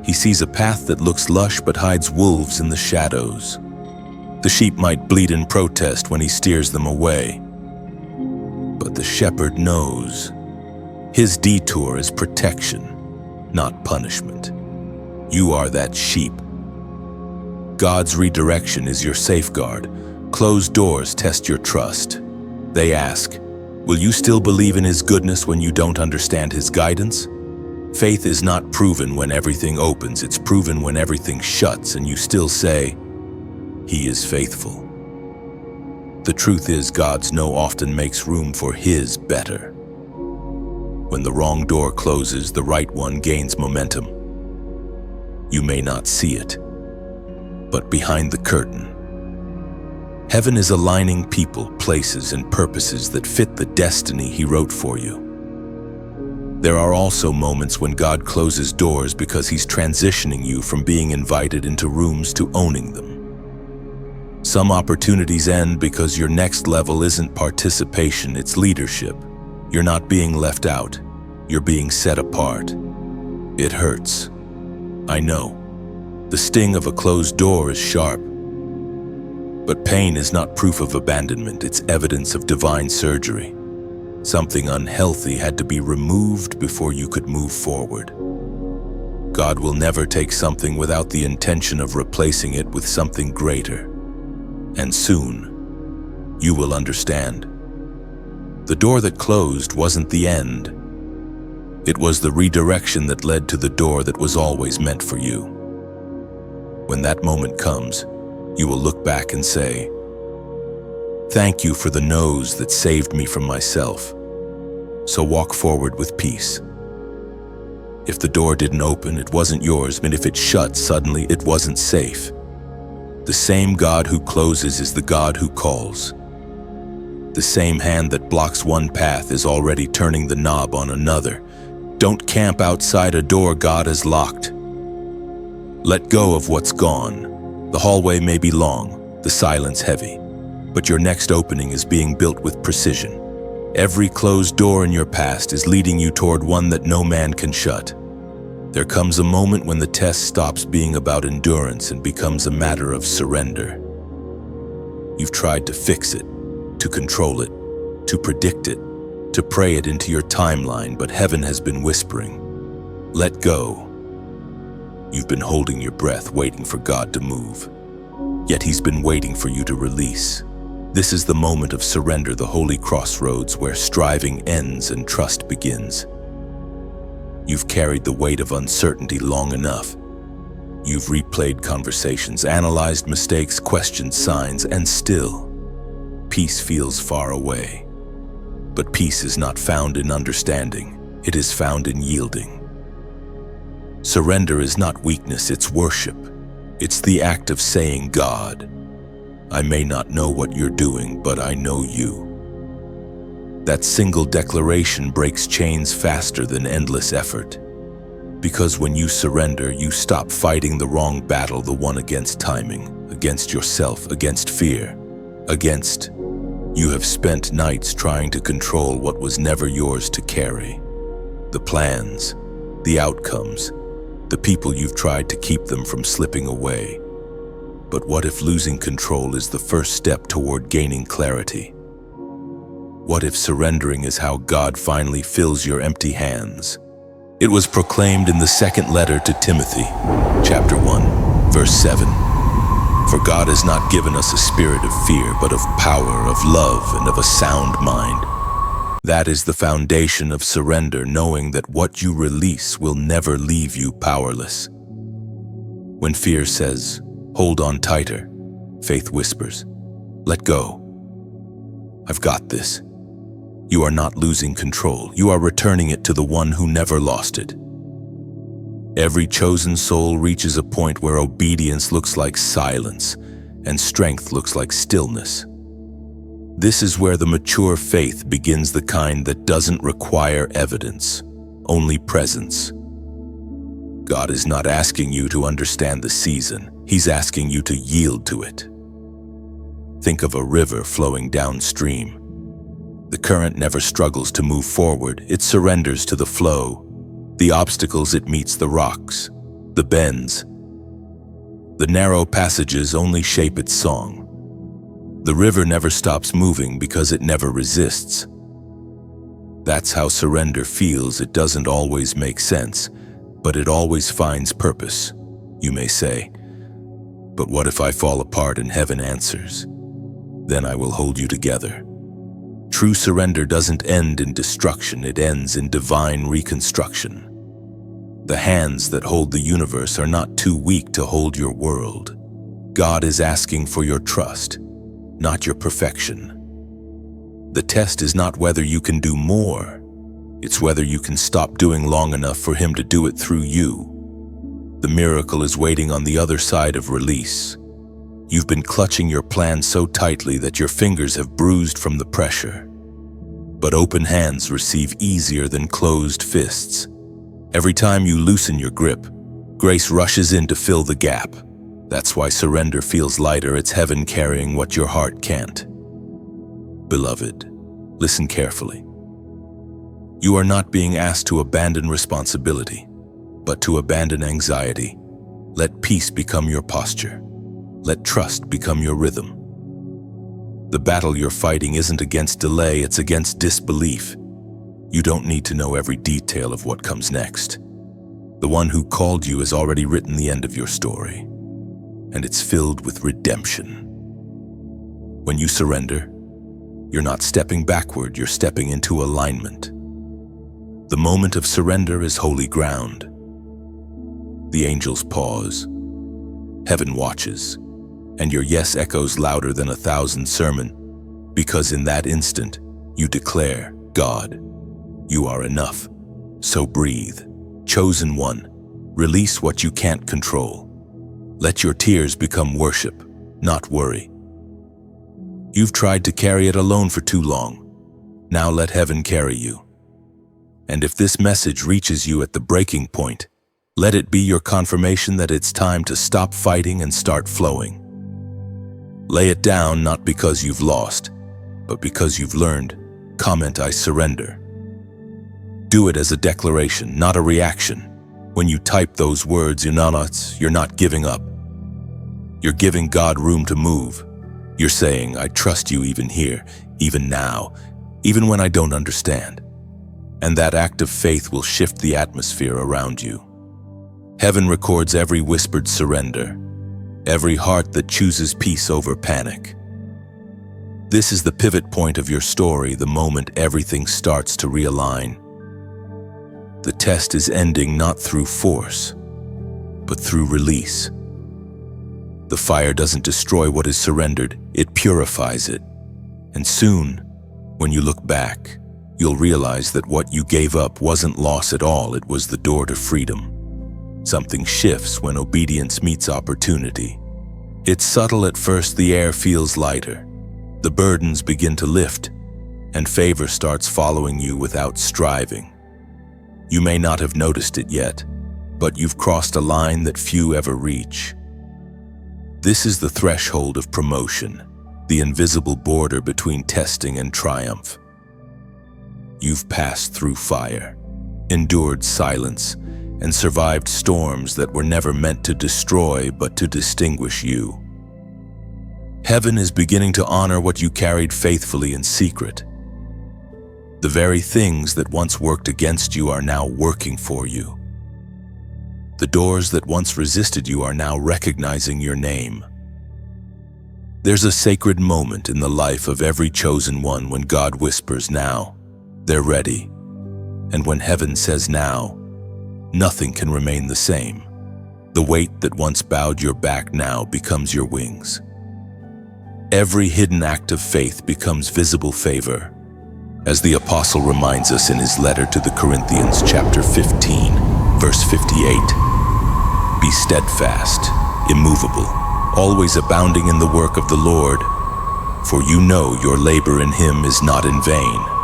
he sees a path that looks lush but hides wolves in the shadows. The sheep might bleat in protest when he steers them away. But the shepherd knows his detour is protection, not punishment. You are that sheep. God's redirection is your safeguard. Closed doors test your trust. They ask, will you still believe in His goodness when you don't understand His guidance? Faith is not proven when everything opens, it's proven when everything shuts and you still say, He is faithful. The truth is, God's no often makes room for His better. When the wrong door closes, the right one gains momentum. You may not see it, but behind the curtain, heaven is aligning people, places, and purposes that fit the destiny He wrote for you. There are also moments when God closes doors because He's transitioning you from being invited into rooms to owning them. Some opportunities end because your next level isn't participation, it's leadership. You're not being left out, you're being set apart. It hurts. I know. The sting of a closed door is sharp. But pain is not proof of abandonment, it's evidence of divine surgery. Something unhealthy had to be removed before you could move forward. God will never take something without the intention of replacing it with something greater. And soon, you will understand. The door that closed wasn't the end. It was the redirection that led to the door that was always meant for you. When that moment comes, you will look back and say, "Thank you for the no's that saved me from myself." So walk forward with peace. If the door didn't open, it wasn't yours, and if it shut suddenly, it wasn't safe. The same God who closes is the God who calls. The same hand that blocks one path is already turning the knob on another. Don't camp outside a door God has locked. Let go of what's gone. The hallway may be long, the silence heavy, but your next opening is being built with precision. Every closed door in your past is leading you toward one that no man can shut. There comes a moment when the test stops being about endurance and becomes a matter of surrender. You've tried to fix it, to control it, to predict it, to pray it into your timeline, but heaven has been whispering, "Let go." You've been holding your breath, waiting for God to move. Yet He's been waiting for you to release. This is the moment of surrender, the holy crossroads where striving ends and trust begins. You've carried the weight of uncertainty long enough. You've replayed conversations, analyzed mistakes, questioned signs, and still, peace feels far away. But peace is not found in understanding, it is found in yielding. Surrender is not weakness, it's worship. It's the act of saying, "God, I may not know what you're doing, but I know you." That single declaration breaks chains faster than endless effort. Because when you surrender, you stop fighting the wrong battle, the one against timing, against yourself, against fear, against you have spent nights trying to control what was never yours to carry. The plans, the outcomes, the people you've tried to keep them from slipping away. But what if losing control is the first step toward gaining clarity? What if surrendering is how God finally fills your empty hands? It was proclaimed in the second letter to Timothy, chapter 1, verse 7. "For God has not given us a spirit of fear, but of power, of love, and of a sound mind." That is the foundation of surrender, knowing that what you release will never leave you powerless. When fear says, "Hold on tighter," faith whispers, "Let go. I've got this." You are not losing control. You are returning it to the one who never lost it. Every chosen soul reaches a point where obedience looks like silence and strength looks like stillness. This is where the mature faith begins, the kind that doesn't require evidence, only presence. God is not asking you to understand the season. He's asking you to yield to it. Think of a river flowing downstream. The current never struggles to move forward. It surrenders to the flow. The obstacles it meets, the rocks, the bends. The narrow passages only shape its song. The river never stops moving because it never resists. That's how surrender feels. It doesn't always make sense, but it always finds purpose. You may say, "But what if I fall apart and heaven answers? Then I will hold you together." True surrender doesn't end in destruction, it ends in divine reconstruction. The hands that hold the universe are not too weak to hold your world. God is asking for your trust, not your perfection. The test is not whether you can do more, it's whether you can stop doing long enough for Him to do it through you. The miracle is waiting on the other side of release. You've been clutching your plan so tightly that your fingers have bruised from the pressure. But open hands receive easier than closed fists. Every time you loosen your grip, grace rushes in to fill the gap. That's why surrender feels lighter. It's heaven carrying what your heart can't. Beloved, listen carefully. You are not being asked to abandon responsibility, but to abandon anxiety. Let peace become your posture. Let trust become your rhythm. The battle you're fighting isn't against delay, it's against disbelief. You don't need to know every detail of what comes next. The one who called you has already written the end of your story, and it's filled with redemption. When you surrender, you're not stepping backward, you're stepping into alignment. The moment of surrender is holy ground. The angels pause, heaven watches, and your yes echoes louder than 1,000 sermons, because in that instant, you declare, God, you are enough. So breathe, chosen one, release what you can't control. Let your tears become worship, not worry. You've tried to carry it alone for too long. Now let heaven carry you. And if this message reaches you at the breaking point, let it be your confirmation that it's time to stop fighting and start flowing. Lay it down not because you've lost, but because you've learned. Comment, I surrender. Do it as a declaration, not a reaction. When you type those words, you're not giving up. You're giving God room to move. You're saying, I trust you even here, even now, even when I don't understand. And that act of faith will shift the atmosphere around you. Heaven records every whispered surrender, every heart that chooses peace over panic. This is the pivot point of your story, the moment everything starts to realign. The test is ending not through force, but through release. The fire doesn't destroy what is surrendered, it purifies it. And soon, when you look back, you'll realize that what you gave up wasn't loss at all, it was the door to freedom. Something shifts when obedience meets opportunity. It's subtle at first, the air feels lighter. The burdens begin to lift, and favor starts following you without striving. You may not have noticed it yet, but you've crossed a line that few ever reach. This is the threshold of promotion, the invisible border between testing and triumph. You've passed through fire, endured silence, and survived storms that were never meant to destroy but to distinguish you. Heaven is beginning to honor what you carried faithfully in secret. The very things that once worked against you are now working for you. The doors that once resisted you are now recognizing your name. There's a sacred moment in the life of every chosen one when God whispers now, they're ready. And when heaven says now, nothing can remain the same. The weight that once bowed your back now becomes your wings. Every hidden act of faith becomes visible favor. As the apostle reminds us in his letter to the Corinthians, chapter 15, verse 58, be steadfast, immovable, always abounding in the work of the Lord, for you know your labor in him is not in vain.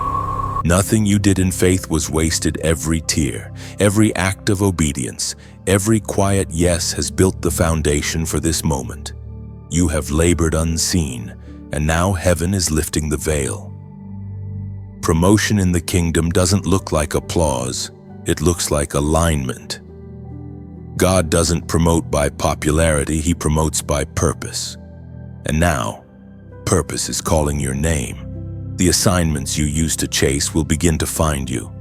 Nothing you did in faith was wasted. Every tear, every act of obedience, every quiet yes has built the foundation for this moment. You have labored unseen, and now heaven is lifting the veil. Promotion in the kingdom doesn't look like applause, it looks like alignment. God doesn't promote by popularity, he promotes by purpose. And now, purpose is calling your name. The assignments you used to chase will begin to find you.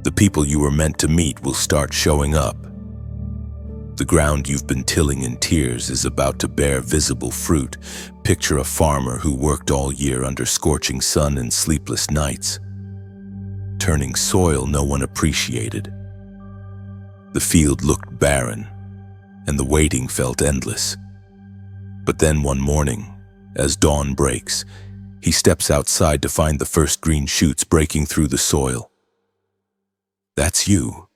The people you were meant to meet will start showing up. The ground you've been tilling in tears is about to bear visible fruit. Picture a farmer who worked all year under scorching sun and sleepless nights, turning soil no one appreciated. The field looked barren, and the waiting felt endless. But then one morning, as dawn breaks, he steps outside to find the first green shoots breaking through the soil. That's you.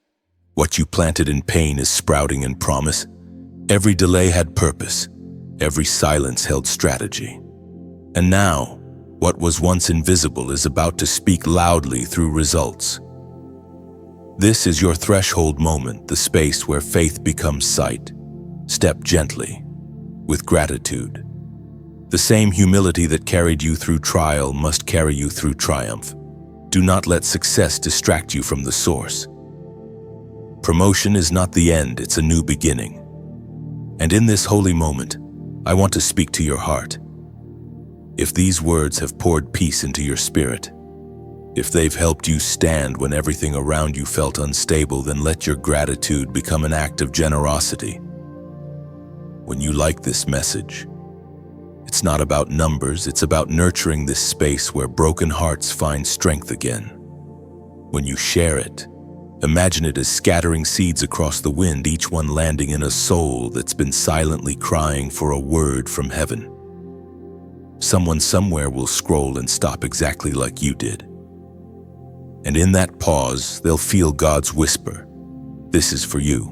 What you planted in pain is sprouting in promise. Every delay had purpose. Every silence held strategy. And now, what was once invisible is about to speak loudly through results. This is your threshold moment, the space where faith becomes sight. Step gently, with gratitude. The same humility that carried you through trial must carry you through triumph. Do not let success distract you from the source. Promotion is not the end, it's a new beginning. And in this holy moment, I want to speak to your heart. If these words have poured peace into your spirit, If they've helped you stand when everything around you felt unstable, then let your gratitude become an act of generosity. When you like this message, it's not about numbers, it's about nurturing this space where broken hearts find strength again. When you share it, imagine it as scattering seeds across the wind, each one landing in a soul that's been silently crying for a word from heaven. Someone somewhere will scroll and stop exactly like you did. And in that pause, they'll feel God's whisper. This is for you.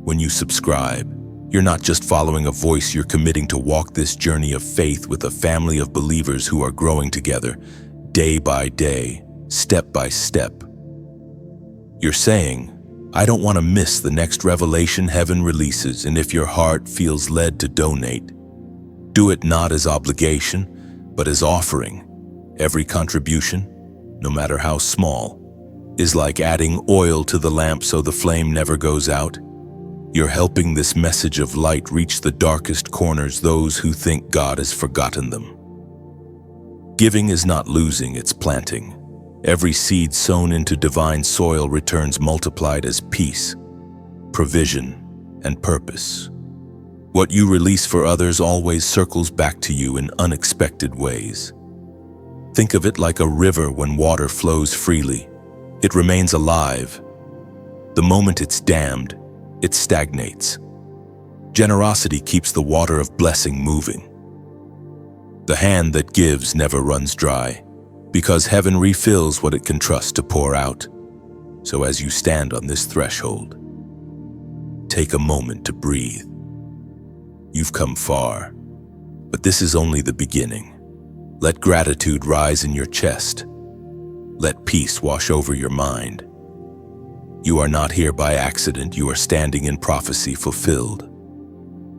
When you subscribe, you're not just following a voice, you're committing to walk this journey of faith with a family of believers who are growing together, day by day, step by step. You're saying, I don't want to miss the next revelation heaven releases, and if your heart feels led to donate, do it not as obligation, but as offering. Every contribution, no matter how small, is like adding oil to the lamp so the flame never goes out. You're helping this message of light reach the darkest corners, those who think God has forgotten them. Giving is not losing, it's planting. Every seed sown into divine soil returns multiplied as peace, provision, and purpose. What you release for others always circles back to you in unexpected ways. Think of it like a river when water flows freely. It remains alive. The moment it's dammed, it stagnates. Generosity keeps the water of blessing moving. The hand that gives never runs dry, because heaven refills what it can trust to pour out. So as you stand on this threshold, take a moment to breathe. You've come far, but this is only the beginning. Let gratitude rise in your chest. Let peace wash over your mind. You are not here by accident, you are standing in prophecy fulfilled.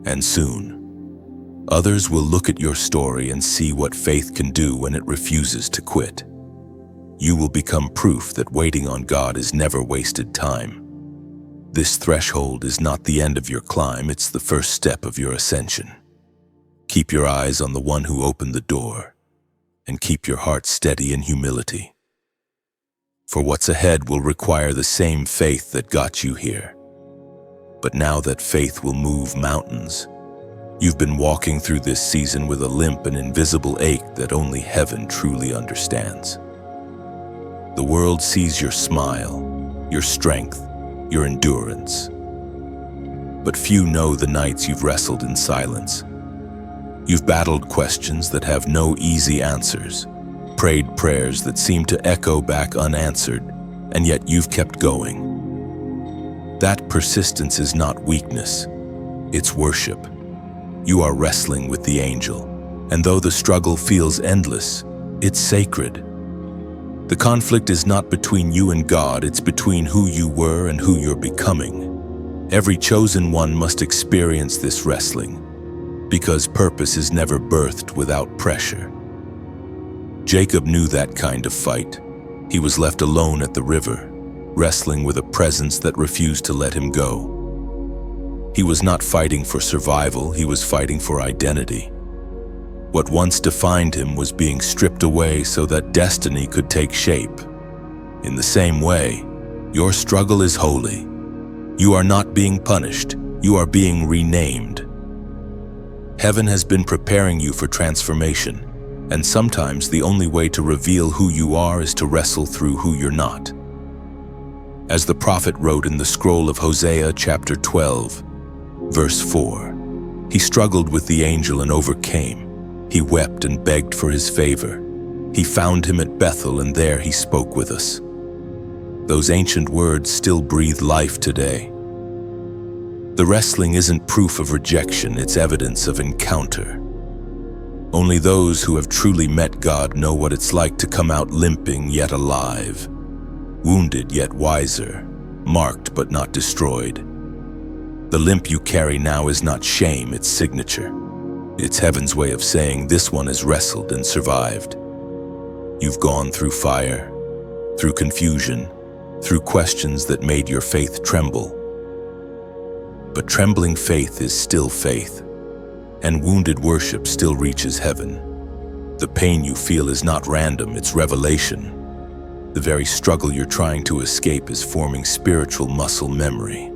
And soon, others will look at your story and see what faith can do when it refuses to quit. You will become proof that waiting on God is never wasted time. This threshold is not the end of your climb, it's the first step of your ascension. Keep your eyes on the one who opened the door, and keep your heart steady in humility. For what's ahead will require the same faith that got you here. But now that faith will move mountains, you've been walking through this season with a limp and invisible ache that only heaven truly understands. The world sees your smile, your strength, your endurance. But few know the nights you've wrestled in silence. You've battled questions that have no easy answers, prayed prayers that seem to echo back unanswered, and yet you've kept going. That persistence is not weakness, it's worship. You are wrestling with the angel, and though the struggle feels endless, it's sacred. The conflict is not between you and God, it's between who you were and who you're becoming. Every chosen one must experience this wrestling, because purpose is never birthed without pressure. Jacob knew that kind of fight. He was left alone at the river, wrestling with a presence that refused to let him go. He was not fighting for survival, he was fighting for identity. What once defined him was being stripped away so that destiny could take shape. In the same way, your struggle is holy. You are not being punished, you are being renamed. Heaven has been preparing you for transformation, and sometimes the only way to reveal who you are is to wrestle through who you're not. As the prophet wrote in the scroll of Hosea chapter 12, verse 4, he struggled with the angel and overcame. He wept and begged for his favor. He found him at Bethel, and there he spoke with us. Those ancient words still breathe life today. The wrestling isn't proof of rejection, it's evidence of encounter. Only those who have truly met God know what it's like to come out limping yet alive, wounded yet wiser, marked but not destroyed. The limp you carry now is not shame, it's signature. It's heaven's way of saying this one has wrestled and survived. You've gone through fire, through confusion, through questions that made your faith tremble. But trembling faith is still faith, and wounded worship still reaches heaven. The pain you feel is not random, it's revelation. The very struggle you're trying to escape is forming spiritual muscle memory.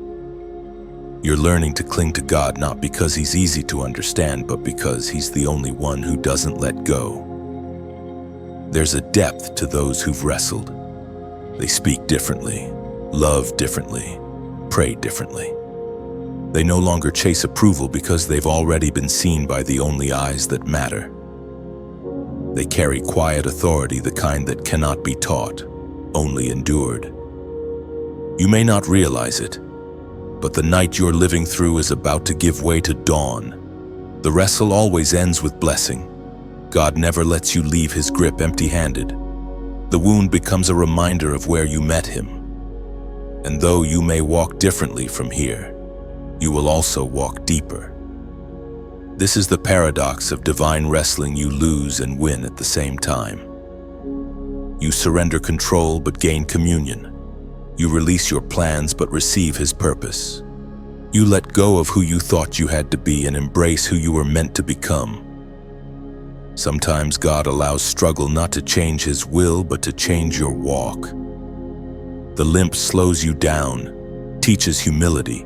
You're learning to cling to God not because He's easy to understand, but because He's the only one who doesn't let go. There's a depth to those who've wrestled. They speak differently, love differently, pray differently. They no longer chase approval because they've already been seen by the only eyes that matter. They carry quiet authority, the kind that cannot be taught, only endured. You may not realize it, but the night you're living through is about to give way to dawn. The wrestle always ends with blessing. God never lets you leave His grip empty-handed. The wound becomes a reminder of where you met Him. And though you may walk differently from here, you will also walk deeper. This is the paradox of divine wrestling. You lose and win at the same time. You surrender control but gain communion. You release your plans but receive His purpose. You let go of who you thought you had to be and embrace who you were meant to become. Sometimes God allows struggle not to change His will, but to change your walk. The limp slows you down, teaches humility,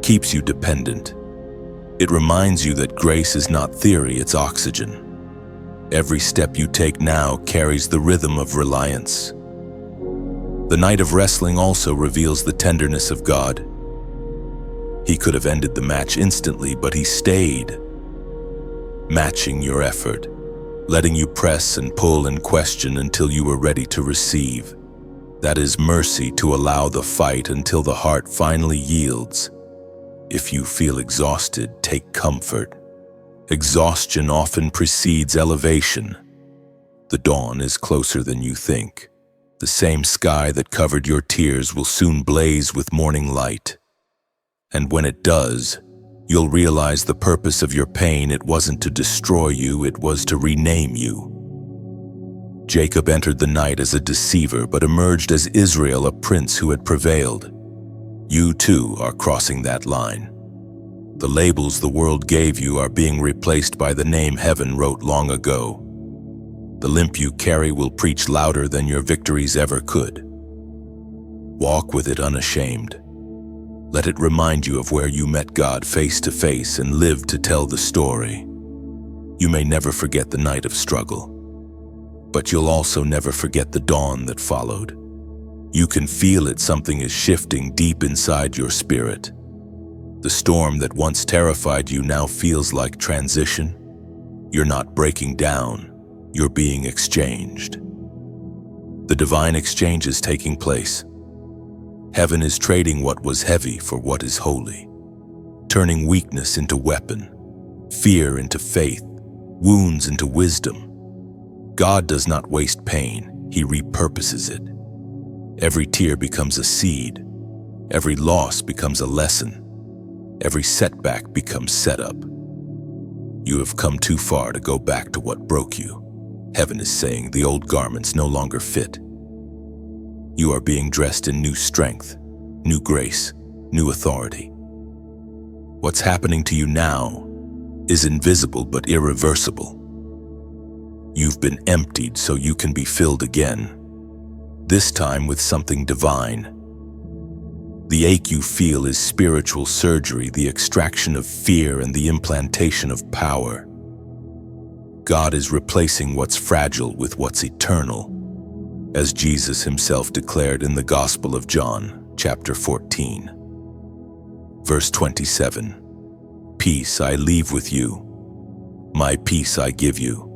keeps you dependent. It reminds you that grace is not theory, it's oxygen. Every step you take now carries the rhythm of reliance. The night of wrestling also reveals the tenderness of God. He could have ended the match instantly, but He stayed, matching your effort, letting you press and pull and question until you were ready to receive. That is mercy, to allow the fight until the heart finally yields. If you feel exhausted, take comfort. Exhaustion often precedes elevation. The dawn is closer than you think. The same sky that covered your tears will soon blaze with morning light. And when it does, you'll realize the purpose of your pain. It wasn't to destroy you, it was to rename you. Jacob entered the night as a deceiver, but emerged as Israel, a prince who had prevailed. You too are crossing that line. The labels the world gave you are being replaced by the name heaven wrote long ago. The limp you carry will preach louder than your victories ever could. Walk with it unashamed. Let it remind you of where you met God face to face and live to tell the story. You may never forget the night of struggle, but you'll also never forget the dawn that followed. You can feel it, something is shifting deep inside your spirit. The storm that once terrified you now feels like transition. You're not breaking down, you're being exchanged. The divine exchange is taking place. Heaven is trading what was heavy for what is holy, turning weakness into weapon, fear into faith, wounds into wisdom. God does not waste pain, He repurposes it. Every tear becomes a seed, every loss becomes a lesson, every setback becomes setup. You have come too far to go back to what broke you. Heaven is saying the old garments no longer fit. You are being dressed in new strength, new grace, new authority. What's happening to you now is invisible but irreversible. You've been emptied so you can be filled again, this time with something divine. The ache you feel is spiritual surgery, the extraction of fear and the implantation of power. God is replacing what's fragile with what's eternal, as Jesus Himself declared in the Gospel of John, chapter 14, verse 27. Peace I leave with you, my peace I give you.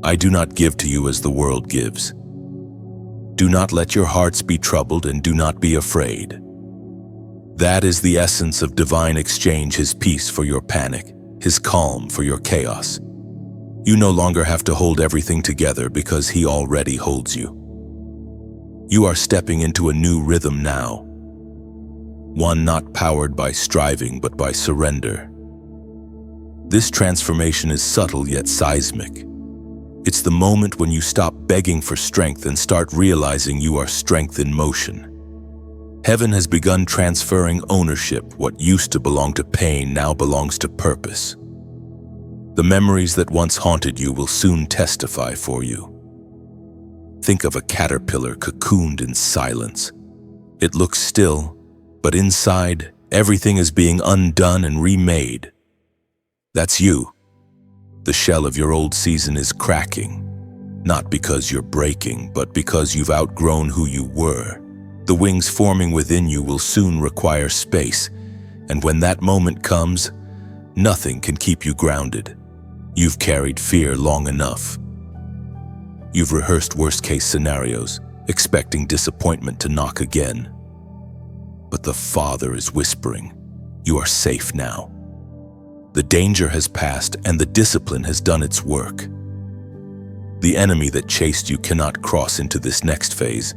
I do not give to you as the world gives. Do not let your hearts be troubled and do not be afraid. That is the essence of divine exchange, His peace for your panic, His calm for your chaos. You no longer have to hold everything together because He already holds you. You are stepping into a new rhythm now, one not powered by striving but by surrender. This transformation is subtle yet seismic. It's the moment when you stop begging for strength and start realizing you are strength in motion. Heaven has begun transferring ownership. What used to belong to pain now belongs to purpose. The memories that once haunted you will soon testify for you. Think of a caterpillar cocooned in silence. It looks still, but inside, everything is being undone and remade. That's you. The shell of your old season is cracking, not because you're breaking, but because you've outgrown who you were. The wings forming within you will soon require space, and when that moment comes, nothing can keep you grounded. You've carried fear long enough. You've rehearsed worst-case scenarios, expecting disappointment to knock again. But the Father is whispering, you are safe now. The danger has passed and the discipline has done its work. The enemy that chased you cannot cross into this next phase.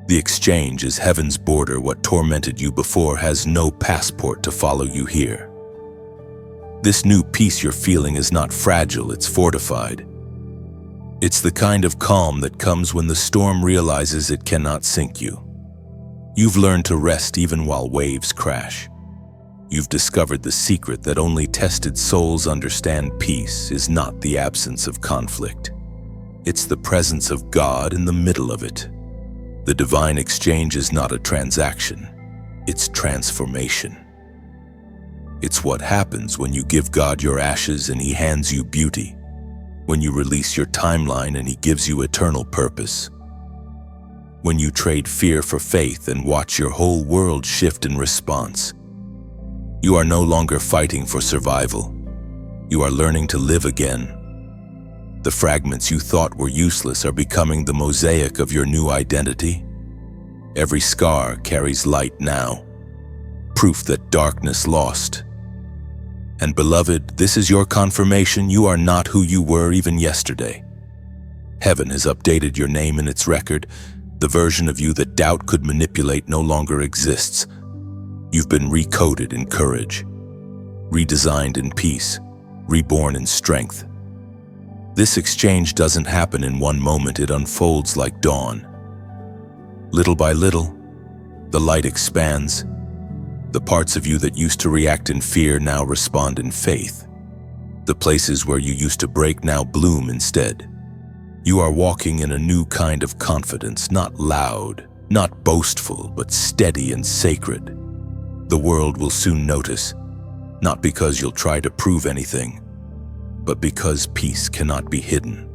The exchange is heaven's border. What tormented you before has no passport to follow you here. This new peace you're feeling is not fragile, it's fortified. It's the kind of calm that comes when the storm realizes it cannot sink you. You've learned to rest even while waves crash. You've discovered the secret that only tested souls understand. Peace is not the absence of conflict. It's the presence of God in the middle of it. The divine exchange is not a transaction, it's transformation. It's what happens when you give God your ashes and He hands you beauty, when you release your timeline and He gives you eternal purpose, when you trade fear for faith and watch your whole world shift in response. You are no longer fighting for survival. You are learning to live again. The fragments you thought were useless are becoming the mosaic of your new identity. Every scar carries light now, proof that darkness lost. And beloved, this is your confirmation you are not who you were even yesterday. Heaven has updated your name in its record. The version of you that doubt could manipulate no longer exists. You've been recoded in courage, redesigned in peace, reborn in strength. This exchange doesn't happen in one moment, it unfolds like dawn. Little by little, the light expands. The parts of you that used to react in fear now respond in faith. The places where you used to break now bloom instead. You are walking in a new kind of confidence, not loud, not boastful, but steady and sacred. The world will soon notice, not because you'll try to prove anything, but because peace cannot be hidden.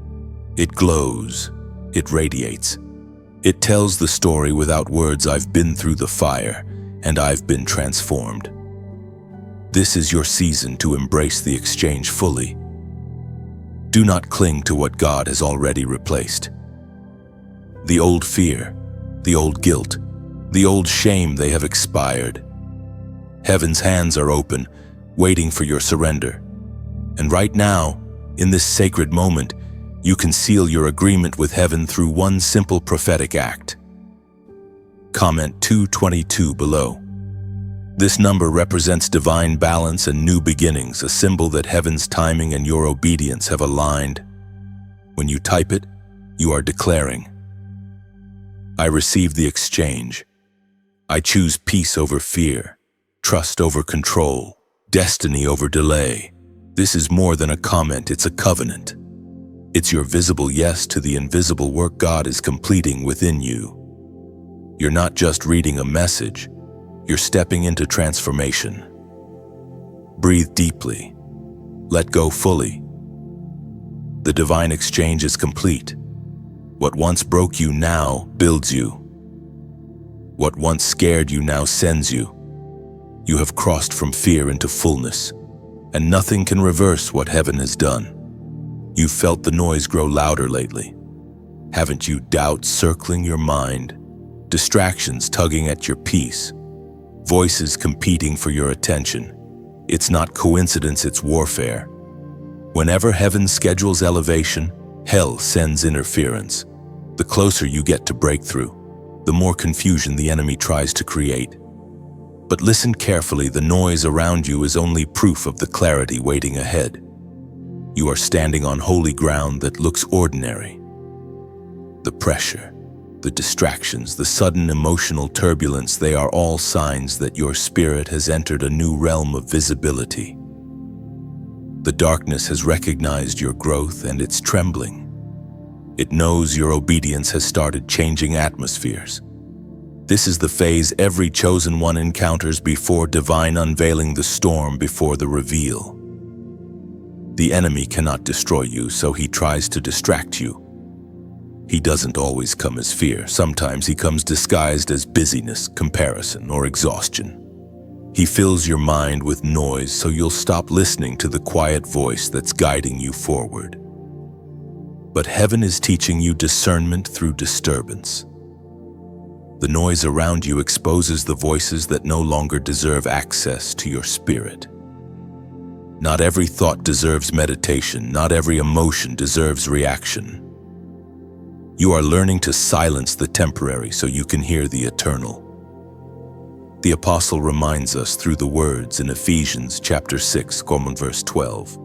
It glows, it radiates. It tells the story without words. I've been through the fire, and I've been transformed. This is your season to embrace the exchange fully. Do not cling to what God has already replaced. The old fear, the old guilt, the old shame, they have expired. Heaven's hands are open, waiting for your surrender. And right now, in this sacred moment, you can seal your agreement with heaven through one simple prophetic act. Comment 222 below. This number represents divine balance and new beginnings, a symbol that heaven's timing and your obedience have aligned. When you type it, you are declaring, I receive the exchange. I choose peace over fear, trust over control, destiny over delay. This is more than a comment, it's a covenant. It's your visible yes to the invisible work God is completing within you. You're not just reading a message, you're stepping into transformation. Breathe deeply. Let go fully. The divine exchange is complete. What once broke you now builds you. What once scared you now sends you. You have crossed from fear into fullness, and nothing can reverse what heaven has done. You've felt the noise grow louder lately. Haven't you? Doubts circling your mind, distractions tugging at your peace, voices competing for your attention. It's not coincidence, it's warfare. Whenever heaven schedules elevation, hell sends interference. The closer you get to breakthrough, the more confusion the enemy tries to create. But listen carefully, the noise around you is only proof of the clarity waiting ahead. You are standing on holy ground that looks ordinary. The pressure, the distractions, the sudden emotional turbulence, they are all signs that your spirit has entered a new realm of visibility. The darkness has recognized your growth and it's trembling. It knows your obedience has started changing atmospheres. This is the phase every chosen one encounters before divine unveiling, the storm before the reveal. The enemy cannot destroy you, so he tries to distract you. He doesn't always come as fear. Sometimes he comes disguised as busyness, comparison, or exhaustion. He fills your mind with noise so you'll stop listening to the quiet voice that's guiding you forward. But heaven is teaching you discernment through disturbance. The noise around you exposes the voices that no longer deserve access to your spirit. Not every thought deserves meditation. Not every emotion deserves reaction. You are learning to silence the temporary so you can hear the eternal. The apostle reminds us through the words in Ephesians chapter 6, verse 12.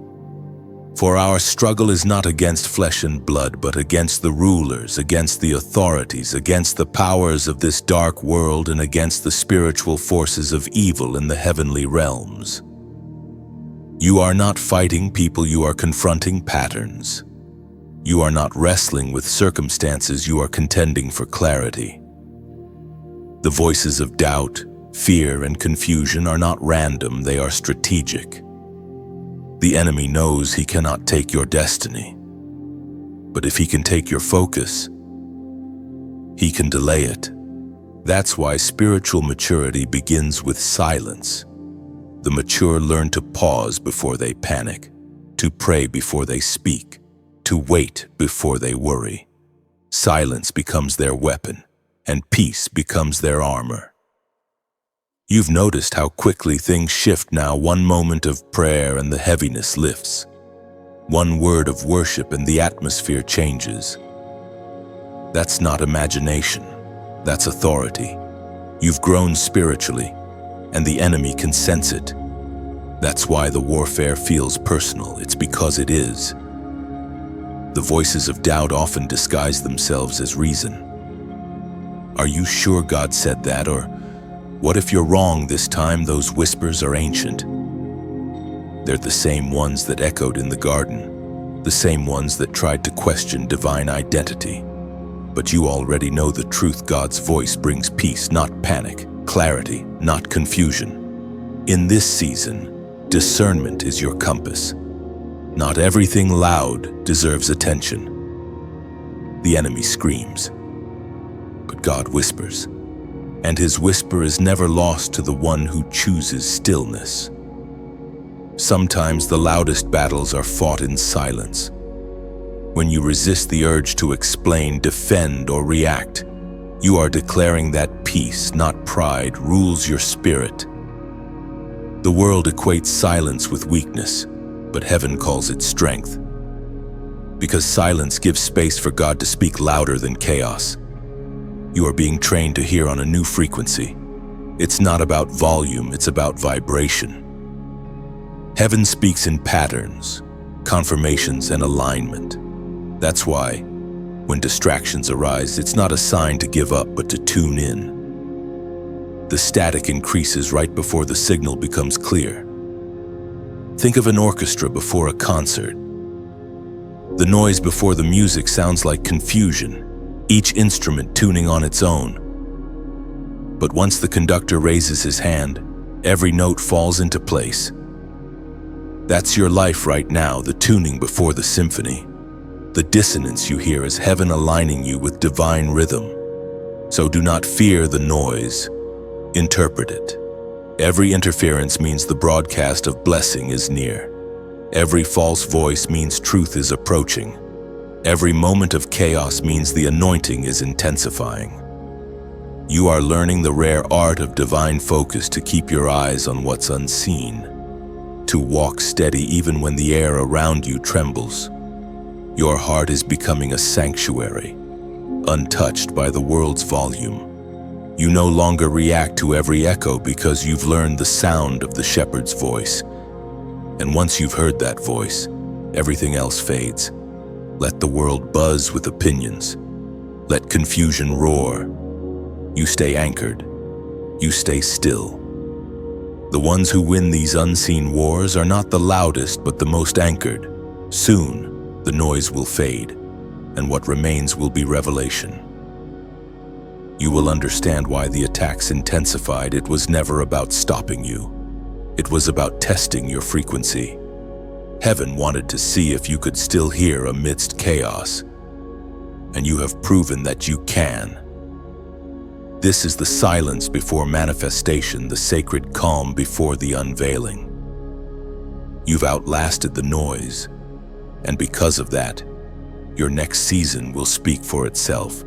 For our struggle is not against flesh and blood, but against the rulers, against the authorities, against the powers of this dark world, and against the spiritual forces of evil in the heavenly realms. You are not fighting people, you are confronting patterns. You are not wrestling with circumstances, you are contending for clarity. The voices of doubt, fear, and confusion are not random, they are strategic. The enemy knows he cannot take your destiny, but if he can take your focus, he can delay it. That's why spiritual maturity begins with silence. The mature learn to pause before they panic, to pray before they speak, to wait before they worry. Silence becomes their weapon, and peace becomes their armor. You've noticed how quickly things shift now. One moment of prayer and the heaviness lifts. One word of worship and the atmosphere changes. That's not imagination, that's authority. You've grown spiritually, and the enemy can sense it. That's why the warfare feels personal. It's because it is. The voices of doubt often disguise themselves as reason. Are you sure God said that? Or what if you're wrong this time? Those whispers are ancient. They're the same ones that echoed in the garden, the same ones that tried to question divine identity. But you already know the truth. God's voice brings peace, not panic, clarity, not confusion. In this season, discernment is your compass. Not everything loud deserves attention. The enemy screams, but God whispers. And his whisper is never lost to the one who chooses stillness. Sometimes the loudest battles are fought in silence. When you resist the urge to explain, defend, or react, you are declaring that peace, not pride, rules your spirit. The world equates silence with weakness, but heaven calls it strength. Because silence gives space for God to speak louder than chaos. You are being trained to hear on a new frequency. It's not about volume, it's about vibration. Heaven speaks in patterns, confirmations, and alignment. That's why, when distractions arise, it's not a sign to give up, but to tune in. The static increases right before the signal becomes clear. Think of an orchestra before a concert. The noise before the music sounds like confusion, each instrument tuning on its own. But once the conductor raises his hand, every note falls into place. That's your life right now, the tuning before the symphony. The dissonance you hear is heaven aligning you with divine rhythm. So do not fear the noise, interpret it. Every interference means the broadcast of blessing is near. Every false voice means truth is approaching. Every moment of chaos means the anointing is intensifying. You are learning the rare art of divine focus, to keep your eyes on what's unseen, to walk steady even when the air around you trembles. Your heart is becoming a sanctuary, untouched by the world's volume. You no longer react to every echo because you've learned the sound of the shepherd's voice. And once you've heard that voice, everything else fades. Let the world buzz with opinions. Let confusion roar. You stay anchored. You stay still. The ones who win these unseen wars are not the loudest, but the most anchored. Soon, the noise will fade, and what remains will be revelation. You will understand why the attacks intensified. It was never about stopping you. It was about testing your frequency. Heaven wanted to see if you could still hear amidst chaos, and you have proven that you can. This is the silence before manifestation, the sacred calm before the unveiling. You've outlasted the noise, and because of that, your next season will speak for itself.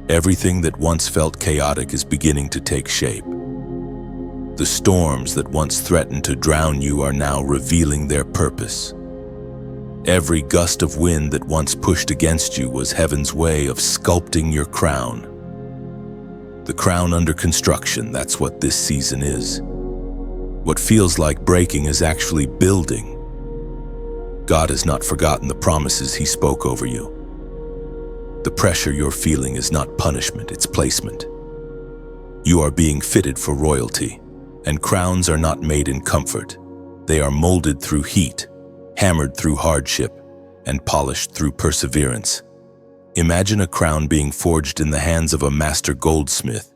Everything that once felt chaotic is beginning to take shape. The storms that once threatened to drown you are now revealing their purpose. Every gust of wind that once pushed against you was heaven's way of sculpting your crown. The crown under construction, that's what this season is. What feels like breaking is actually building. God has not forgotten the promises He spoke over you. The pressure you're feeling is not punishment, it's placement. You are being fitted for royalty, and crowns are not made in comfort. They are molded through heat, hammered through hardship, and polished through perseverance. Imagine a crown being forged in the hands of a master goldsmith.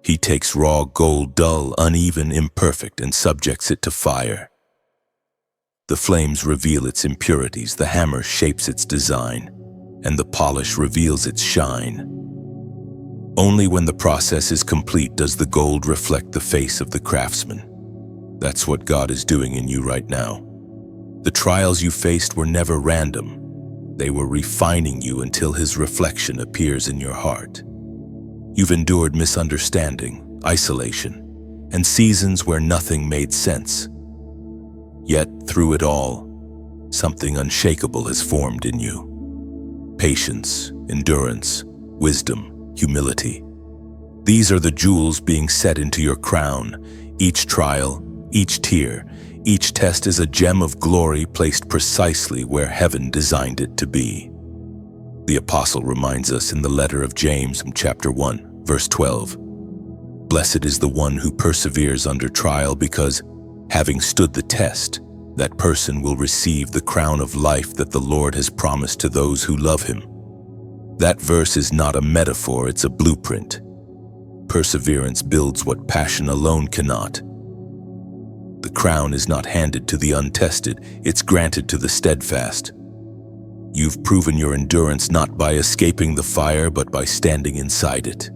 He takes raw gold, dull, uneven, imperfect, and subjects it to fire. The flames reveal its impurities, the hammer shapes its design, and the polish reveals its shine. Only when the process is complete does the gold reflect the face of the craftsman. That's what God is doing in you right now. The trials you faced were never random. They were refining you until His reflection appears in your heart. You've endured misunderstanding, isolation, and seasons where nothing made sense. Yet, through it all, something unshakable has formed in you. Patience, endurance, wisdom, humility. These are the jewels being set into your crown. Each trial, each tear, each test is a gem of glory placed precisely where heaven designed it to be. The apostle reminds us in the letter of James, chapter 1, verse 12. Blessed is the one who perseveres under trial, because, having stood the test, that person will receive the crown of life that the Lord has promised to those who love Him. That verse is not a metaphor, it's a blueprint. Perseverance builds what passion alone cannot. The crown is not handed to the untested, it's granted to the steadfast. You've proven your endurance not by escaping the fire, but by standing inside it.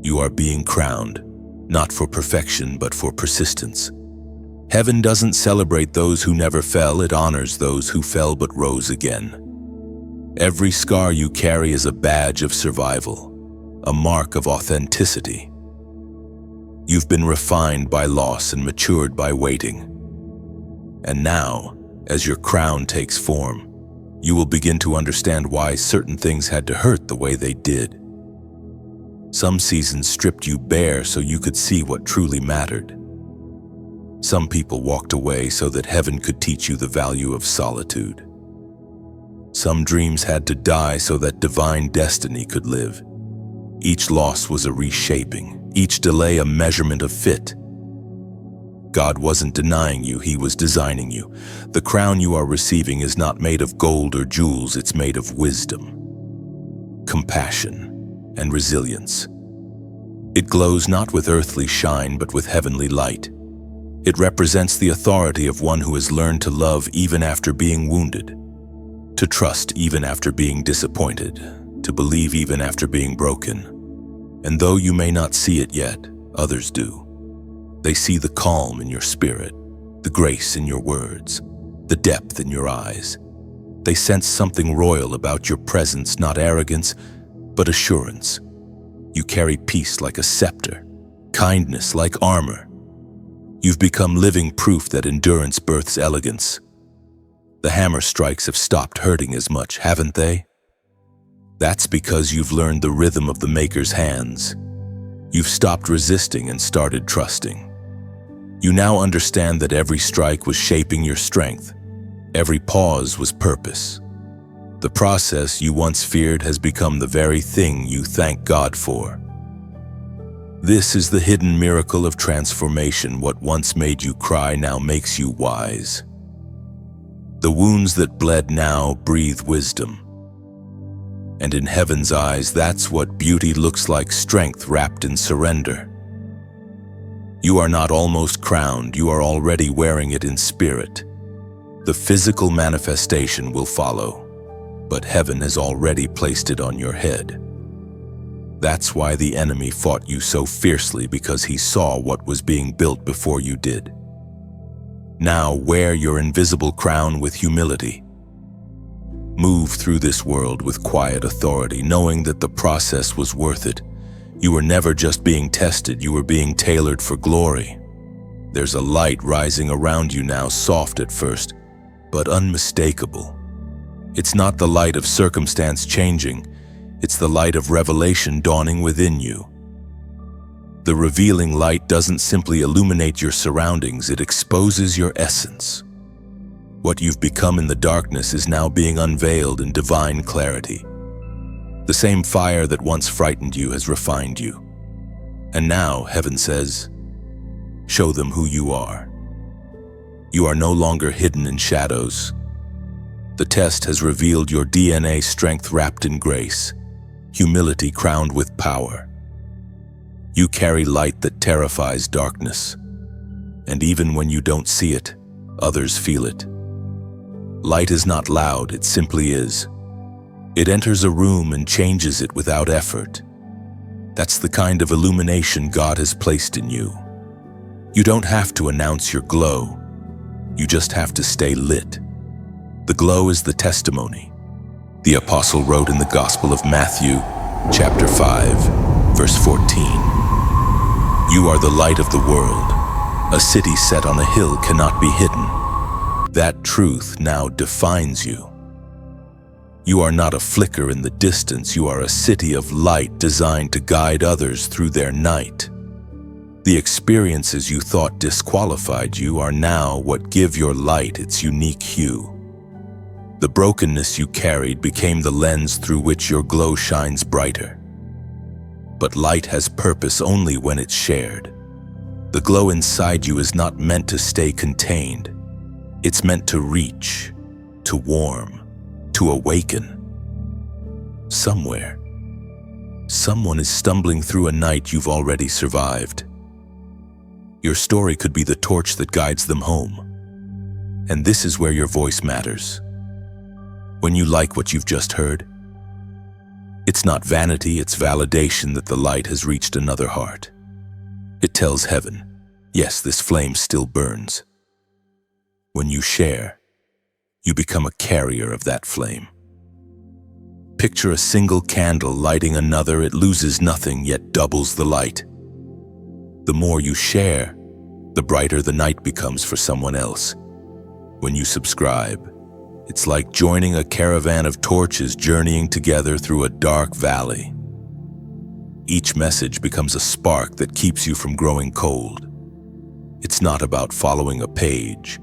You are being crowned, not for perfection, but for persistence. Heaven doesn't celebrate those who never fell, it honors those who fell but rose again. Every scar you carry is a badge of survival, a mark of authenticity. You've been refined by loss and matured by waiting. And now, as your crown takes form, you will begin to understand why certain things had to hurt the way they did. Some seasons stripped you bare so you could see what truly mattered. Some people walked away so that heaven could teach you the value of solitude. Some dreams had to die so that divine destiny could live. Each loss was a reshaping, each delay a measurement of fit. God wasn't denying you, He was designing you. The crown you are receiving is not made of gold or jewels, it's made of wisdom, compassion, and resilience. It glows not with earthly shine, but with heavenly light. It represents the authority of one who has learned to love even after being wounded, to trust even after being disappointed, to believe even after being broken. And though you may not see it yet, others do. They see the calm in your spirit, the grace in your words, the depth in your eyes. They sense something royal about your presence, not arrogance, but assurance. You carry peace like a scepter, kindness like armor. You've become living proof that endurance births elegance. The hammer strikes have stopped hurting as much, haven't they? That's because you've learned the rhythm of the Maker's hands. You've stopped resisting and started trusting. You now understand that every strike was shaping your strength. Every pause was purpose. The process you once feared has become the very thing you thank God for. This is the hidden miracle of transformation. What once made you cry now makes you wise. The wounds that bled now breathe wisdom. And in heaven's eyes, that's what beauty looks like, strength wrapped in surrender. You are not almost crowned, you are already wearing it in spirit. The physical manifestation will follow, but heaven has already placed it on your head. That's why the enemy fought you so fiercely, because he saw what was being built before you did. Now wear your invisible crown with humility. Move through this world with quiet authority, knowing that the process was worth it. You were never just being tested, you were being tailored for glory. There's a light rising around you now, soft at first, but unmistakable. It's not the light of circumstance changing, it's the light of revelation dawning within you. The revealing light doesn't simply illuminate your surroundings, it exposes your essence. What you've become in the darkness is now being unveiled in divine clarity. The same fire that once frightened you has refined you. And now, heaven says, show them who you are. You are no longer hidden in shadows. The test has revealed your DNA, strength wrapped in grace, humility crowned with power. You carry light that terrifies darkness. And even when you don't see it, others feel it. Light is not loud, it simply is. It enters a room and changes it without effort. That's the kind of illumination God has placed in you. You don't have to announce your glow. You just have to stay lit. The glow is the testimony. The apostle wrote in the Gospel of Matthew, chapter 5, verse 14, "You are the light of the world. A city set on a hill cannot be hidden." That truth now defines you. You are not a flicker in the distance, you are a city of light designed to guide others through their night. The experiences you thought disqualified you are now what give your light its unique hue. The brokenness you carried became the lens through which your glow shines brighter. But light has purpose only when it's shared. The glow inside you is not meant to stay contained. It's meant to reach, to warm, to awaken. Somewhere, someone is stumbling through a night you've already survived. Your story could be the torch that guides them home. And this is where your voice matters. When you like what you've just heard, it's not vanity, it's validation that the light has reached another heart. It tells heaven, yes, this flame still burns. When you share, you become a carrier of that flame. Picture a single candle lighting another, it loses nothing yet doubles the light. The more you share, the brighter the night becomes for someone else. When you subscribe, it's like joining a caravan of torches journeying together through a dark valley. Each message becomes a spark that keeps you from growing cold. It's not about following a page.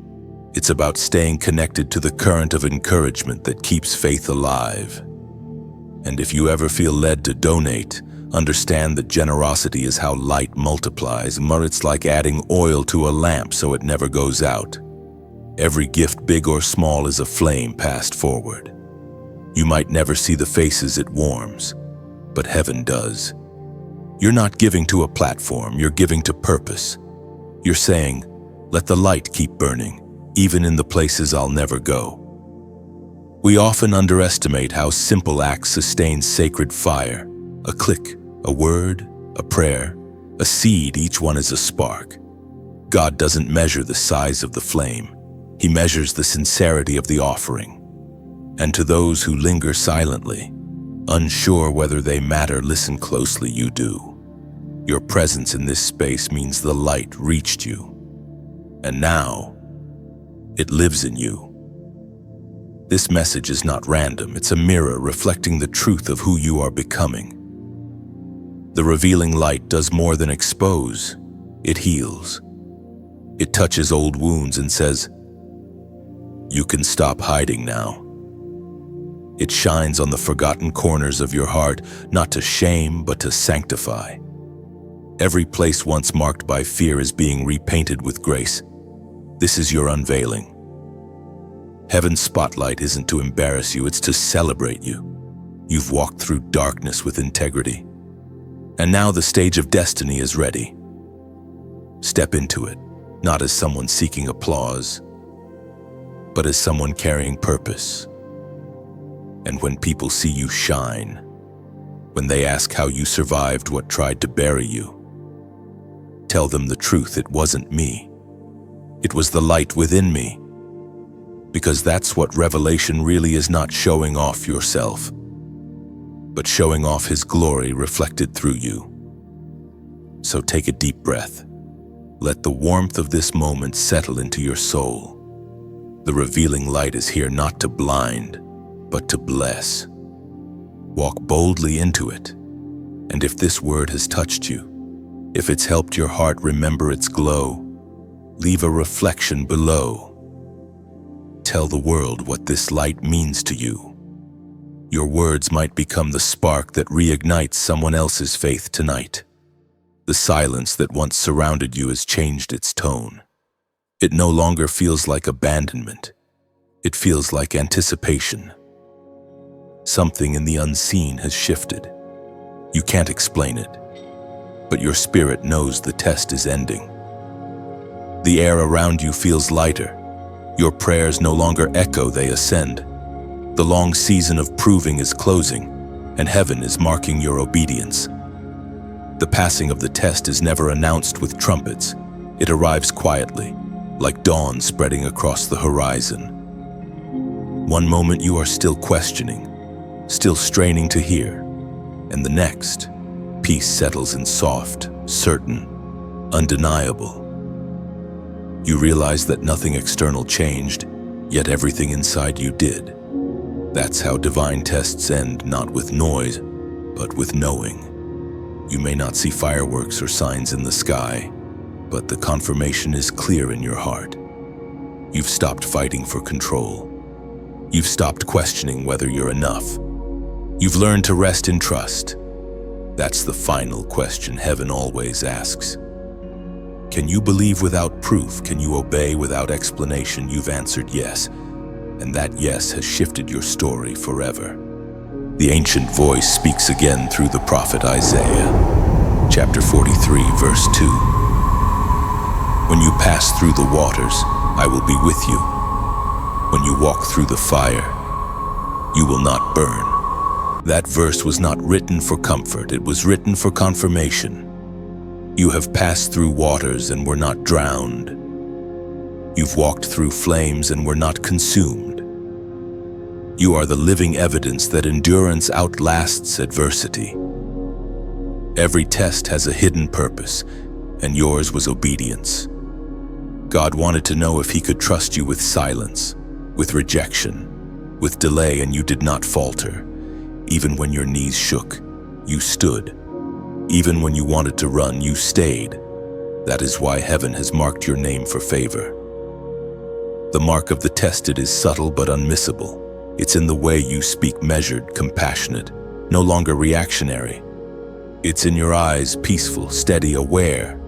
It's about staying connected to the current of encouragement that keeps faith alive. And if you ever feel led to donate, understand that generosity is how light multiplies, but it's like adding oil to a lamp so it never goes out. Every gift, big or small, is a flame passed forward. You might never see the faces it warms, but heaven does. You're not giving to a platform, you're giving to purpose. You're saying, let the light keep burning, even in the places I'll never go. We often underestimate how simple acts sustain sacred fire. A click, a word, a prayer, a seed, each one is a spark. God doesn't measure the size of the flame. He measures the sincerity of the offering. And to those who linger silently, unsure whether they matter, listen closely, you do. Your presence in this space means the light reached you. And now, it lives in you. This message is not random, it's a mirror reflecting the truth of who you are becoming. The revealing light does more than expose, it heals. It touches old wounds and says, you can stop hiding now. It shines on the forgotten corners of your heart, not to shame, but to sanctify. Every place once marked by fear is being repainted with grace. This is your unveiling. Heaven's spotlight isn't to embarrass you, it's to celebrate you. You've walked through darkness with integrity. And now the stage of destiny is ready. Step into it, not as someone seeking applause, but as someone carrying purpose. And when people see you shine, when they ask how you survived what tried to bury you, tell them the truth. It wasn't me. It was the light within me. Because that's what revelation really is, not showing off yourself, but showing off His glory reflected through you. So take a deep breath. Let the warmth of this moment settle into your soul. The revealing light is here not to blind, but to bless. Walk boldly into it. And if this word has touched you, if it's helped your heart remember its glow, leave a reflection below. Tell the world what this light means to you. Your words might become the spark that reignites someone else's faith tonight. The silence that once surrounded you has changed its tone. It no longer feels like abandonment. It feels like anticipation. Something in the unseen has shifted. You can't explain it, but your spirit knows the test is ending. The air around you feels lighter. Your prayers no longer echo, they ascend. The long season of proving is closing, and heaven is marking your obedience. The passing of the test is never announced with trumpets. It arrives quietly, like dawn spreading across the horizon. One moment you are still questioning, still straining to hear, and the next, peace settles in soft, certain, undeniable. You realize that nothing external changed, yet everything inside you did. That's how divine tests end, not with noise, but with knowing. You may not see fireworks or signs in the sky, but the confirmation is clear in your heart. You've stopped fighting for control. You've stopped questioning whether you're enough. You've learned to rest in trust. That's the final question heaven always asks. Can you believe without proof? Can you obey without explanation? You've answered yes, and that yes has shifted your story forever. The ancient voice speaks again through the prophet Isaiah, chapter 43, verse 2. When you pass through the waters, I will be with you. When you walk through the fire, you will not burn. That verse was not written for comfort, it was written for confirmation. You have passed through waters and were not drowned. You've walked through flames and were not consumed. You are the living evidence that endurance outlasts adversity. Every test has a hidden purpose, and yours was obedience. God wanted to know if He could trust you with silence, with rejection, with delay, and you did not falter. Even when your knees shook, you stood. Even when you wanted to run, you stayed. That is why heaven has marked your name for favor. The mark of the tested is subtle but unmissable. It's in the way you speak, measured, compassionate, no longer reactionary. It's in your eyes, peaceful, steady, aware.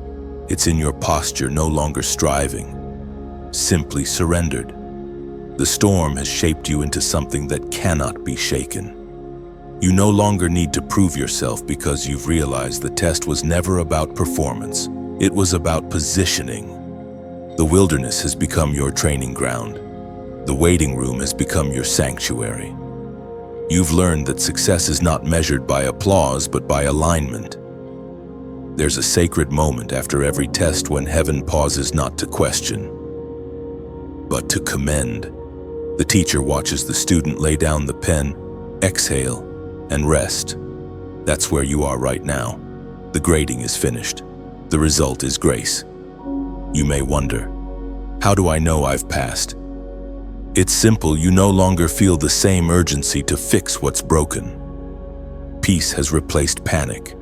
It's in your posture, no longer striving, simply surrendered. The storm has shaped you into something that cannot be shaken. You no longer need to prove yourself because you've realized the test was never about performance. It was about positioning. The wilderness has become your training ground. The waiting room has become your sanctuary. You've learned that success is not measured by applause, but by alignment. There's a sacred moment after every test when heaven pauses not to question, but to commend. The teacher watches the student lay down the pen, exhale, and rest. That's where you are right now. The grading is finished. The result is grace. You may wonder, how do I know I've passed? It's simple. You no longer feel the same urgency to fix what's broken. Peace has replaced panic.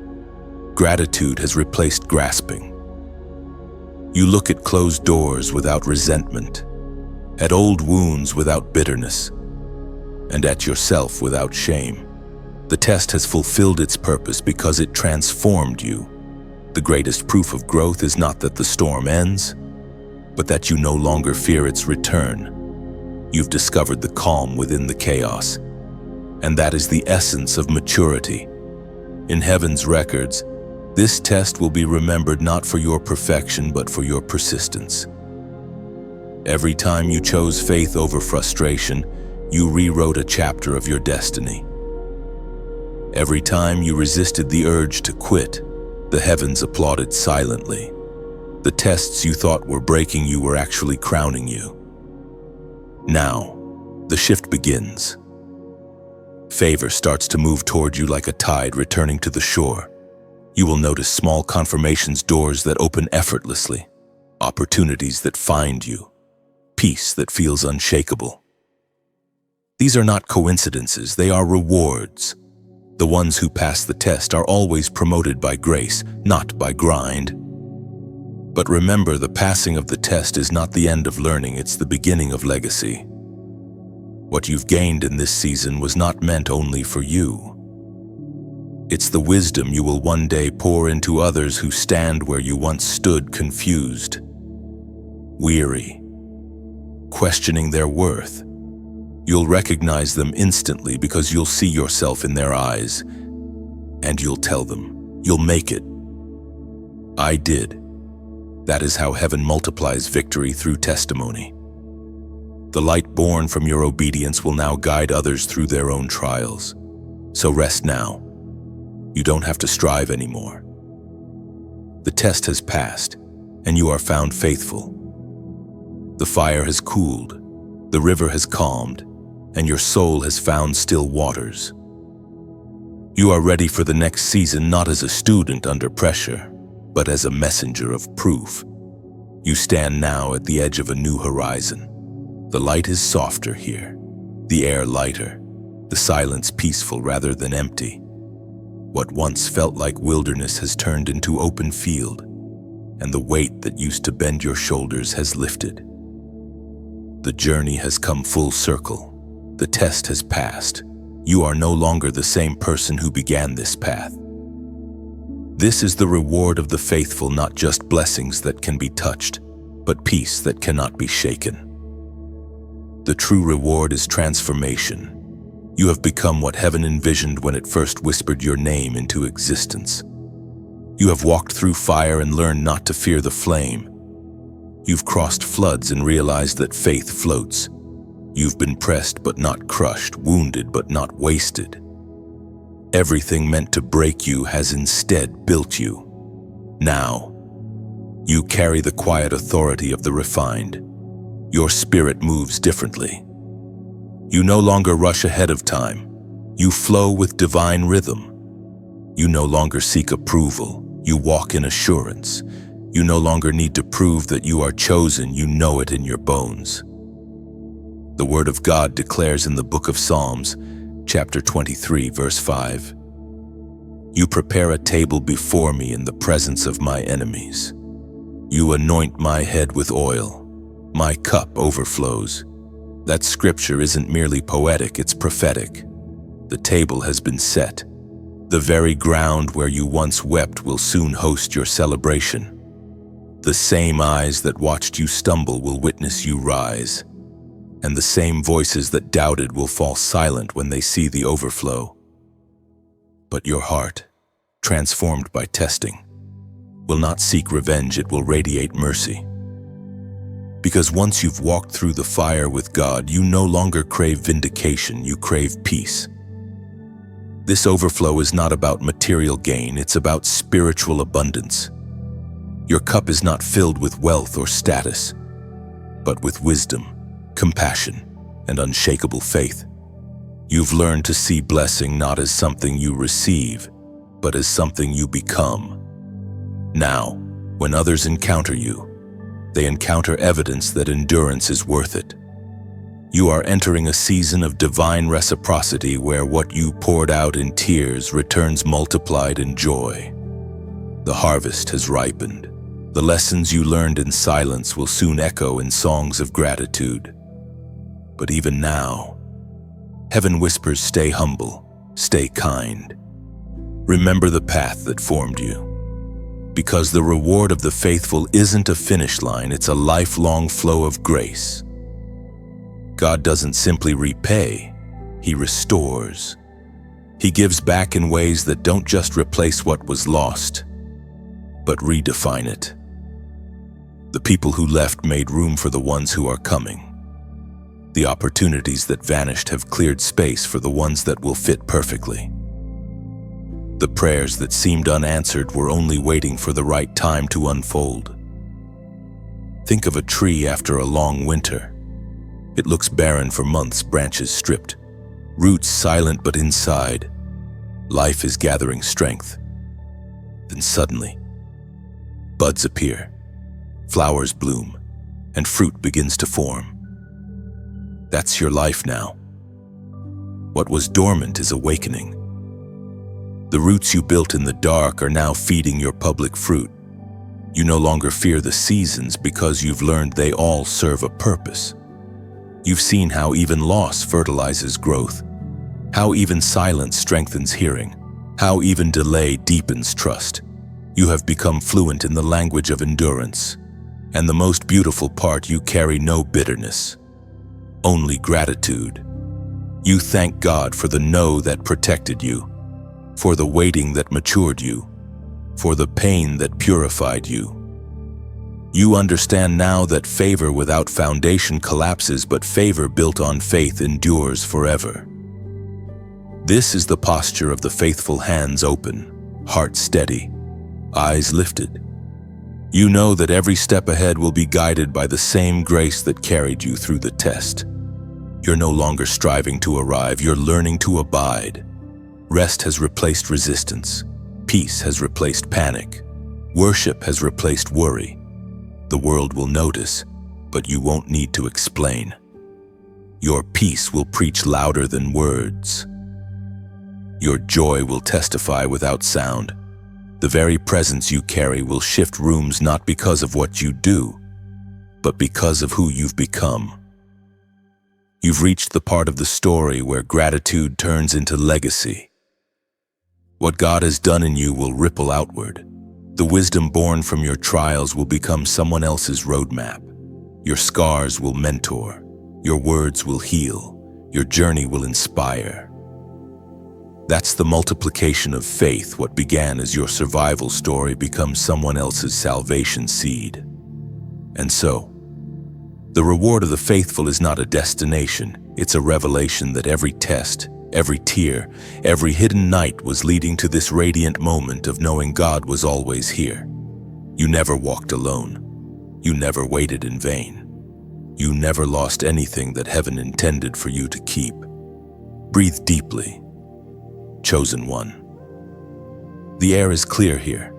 Gratitude has replaced grasping. You look at closed doors without resentment, at old wounds without bitterness, and at yourself without shame. The test has fulfilled its purpose because it transformed you. The greatest proof of growth is not that the storm ends, but that you no longer fear its return. You've discovered the calm within the chaos, And that is the essence of maturity. In heaven's records, this test will be remembered not for your perfection, but for your persistence. Every time you chose faith over frustration, you rewrote a chapter of your destiny. Every time you resisted the urge to quit, the heavens applauded silently. The tests you thought were breaking you were actually crowning you. Now, the shift begins. Favor starts to move toward you like a tide returning to the shore. You will notice small confirmations, doors that open effortlessly, opportunities that find you, peace that feels unshakable. These are not coincidences, they are rewards. The ones who pass the test are always promoted by grace, not by grind. But remember, the passing of the test is not the end of learning, it's the beginning of legacy. What you've gained in this season was not meant only for you. It's the wisdom you will one day pour into others who stand where you once stood, confused, weary, questioning their worth. You'll recognize them instantly because you'll see yourself in their eyes, and you'll tell them, you'll make it. I did. That is how heaven multiplies victory through testimony. The light born from your obedience will now guide others through their own trials. So rest now. You don't have to strive anymore. The test has passed, and you are found faithful. The fire has cooled, the river has calmed, and your soul has found still waters. You are ready for the next season, not as a student under pressure, but as a messenger of proof. You stand now at the edge of a new horizon. The light is softer here, the air lighter, the silence peaceful rather than empty. What once felt like wilderness has turned into open field, and the weight that used to bend your shoulders has lifted. The journey has come full circle. The test has passed. You are no longer the same person who began this path. This is the reward of the faithful, not just blessings that can be touched, but peace that cannot be shaken. The true reward is transformation. You have become what heaven envisioned when it first whispered your name into existence. You have walked through fire and learned not to fear the flame. You've crossed floods and realized that faith floats. You've been pressed but not crushed, wounded but not wasted. Everything meant to break you has instead built you. Now, you carry the quiet authority of the refined. Your spirit moves differently. You no longer rush ahead of time. You flow with divine rhythm. You no longer seek approval. You walk in assurance. You no longer need to prove that you are chosen. You know it in your bones. The Word of God declares in the book of Psalms, chapter 23, verse 5, "You prepare a table before me in the presence of my enemies. You anoint my head with oil. My cup overflows." That scripture isn't merely poetic, it's prophetic. The table has been set. The very ground where you once wept will soon host your celebration. The same eyes that watched you stumble will witness you rise, and the same voices that doubted will fall silent when they see the overflow. But your heart, transformed by testing, will not seek revenge, it will radiate mercy. Because once you've walked through the fire with God, you no longer crave vindication, you crave peace. This overflow is not about material gain, it's about spiritual abundance. Your cup is not filled with wealth or status, but with wisdom, compassion, and unshakable faith. You've learned to see blessing not as something you receive, but as something you become. Now, when others encounter you, they encounter evidence that endurance is worth it. You are entering a season of divine reciprocity where what you poured out in tears returns multiplied in joy. The harvest has ripened. The lessons you learned in silence will soon echo in songs of gratitude. But even now, heaven whispers, stay humble, stay kind. Remember the path that formed you. Because the reward of the faithful isn't a finish line, it's a lifelong flow of grace. God doesn't simply repay, He restores. He gives back in ways that don't just replace what was lost, but redefine it. The people who left made room for the ones who are coming. The opportunities that vanished have cleared space for the ones that will fit perfectly. The prayers that seemed unanswered were only waiting for the right time to unfold. Think of a tree after a long winter. It looks barren for months, branches stripped, roots silent, but inside, life is gathering strength. Then suddenly, buds appear, flowers bloom, and fruit begins to form. That's your life now. What was dormant is awakening. The roots you built in the dark are now feeding your public fruit. You no longer fear the seasons because you've learned they all serve a purpose. You've seen how even loss fertilizes growth, how even silence strengthens hearing, how even delay deepens trust. You have become fluent in the language of endurance. And the most beautiful part, you carry no bitterness, only gratitude. You thank God for the no that protected you, for the waiting that matured you, for the pain that purified you. You understand now that favor without foundation collapses, but favor built on faith endures forever. This is the posture of the faithful, hands open, heart steady, eyes lifted. You know that every step ahead will be guided by the same grace that carried you through the test. You're no longer striving to arrive, you're learning to abide. Rest has replaced resistance. Peace has replaced panic. Worship has replaced worry. The world will notice, but you won't need to explain. Your peace will preach louder than words. Your joy will testify without sound. The very presence you carry will shift rooms not because of what you do, but because of who you've become. You've reached the part of the story where gratitude turns into legacy. What God has done in you will ripple outward. The wisdom born from your trials will become someone else's roadmap. Your scars will mentor. Your words will heal. Your journey will inspire. That's the multiplication of faith. What began as your survival story becomes someone else's salvation seed. And so, the reward of the faithful is not a destination. It's a revelation that every test, every tear, every hidden night was leading to this radiant moment of knowing God was always here. You never walked alone. You never waited in vain. You never lost anything that heaven intended for you to keep. Breathe deeply. Chosen one. The air is clear here.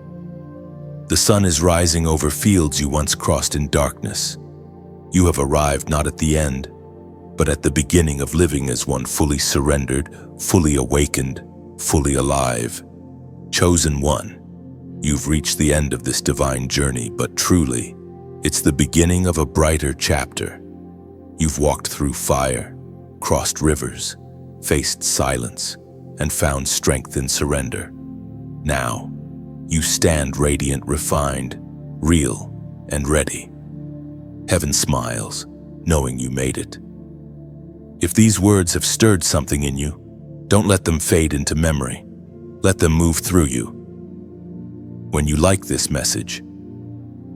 The sun is rising over fields you once crossed in darkness. You have arrived not at the end, but at the beginning of living as one fully surrendered, fully awakened, fully alive. Chosen one, you've reached the end of this divine journey, but truly, it's the beginning of a brighter chapter. You've walked through fire, crossed rivers, faced silence, and found strength in surrender. Now, you stand radiant, refined, real, and ready. Heaven smiles, knowing you made it. If these words have stirred something in you, don't let them fade into memory. Let them move through you. When you like this message,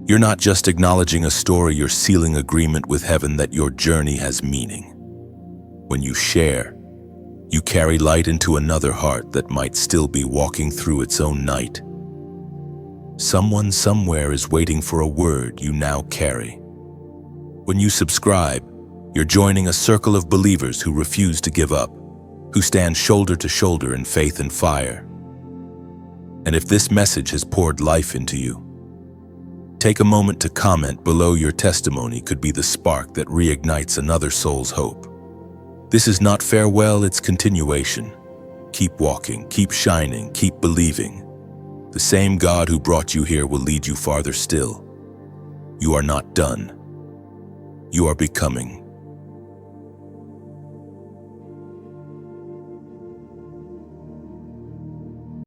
you're not just acknowledging a story, you're sealing agreement with heaven that your journey has meaning. When you share, you carry light into another heart that might still be walking through its own night. Someone somewhere is waiting for a word you now carry. When you subscribe, you're joining a circle of believers who refuse to give up, who stand shoulder to shoulder in faith and fire. And if this message has poured life into you, take a moment to comment below. Your testimony could be the spark that reignites another soul's hope. This is not farewell, it's continuation. Keep walking, keep shining, keep believing. The same God who brought you here will lead you farther still. You are not done. You are becoming.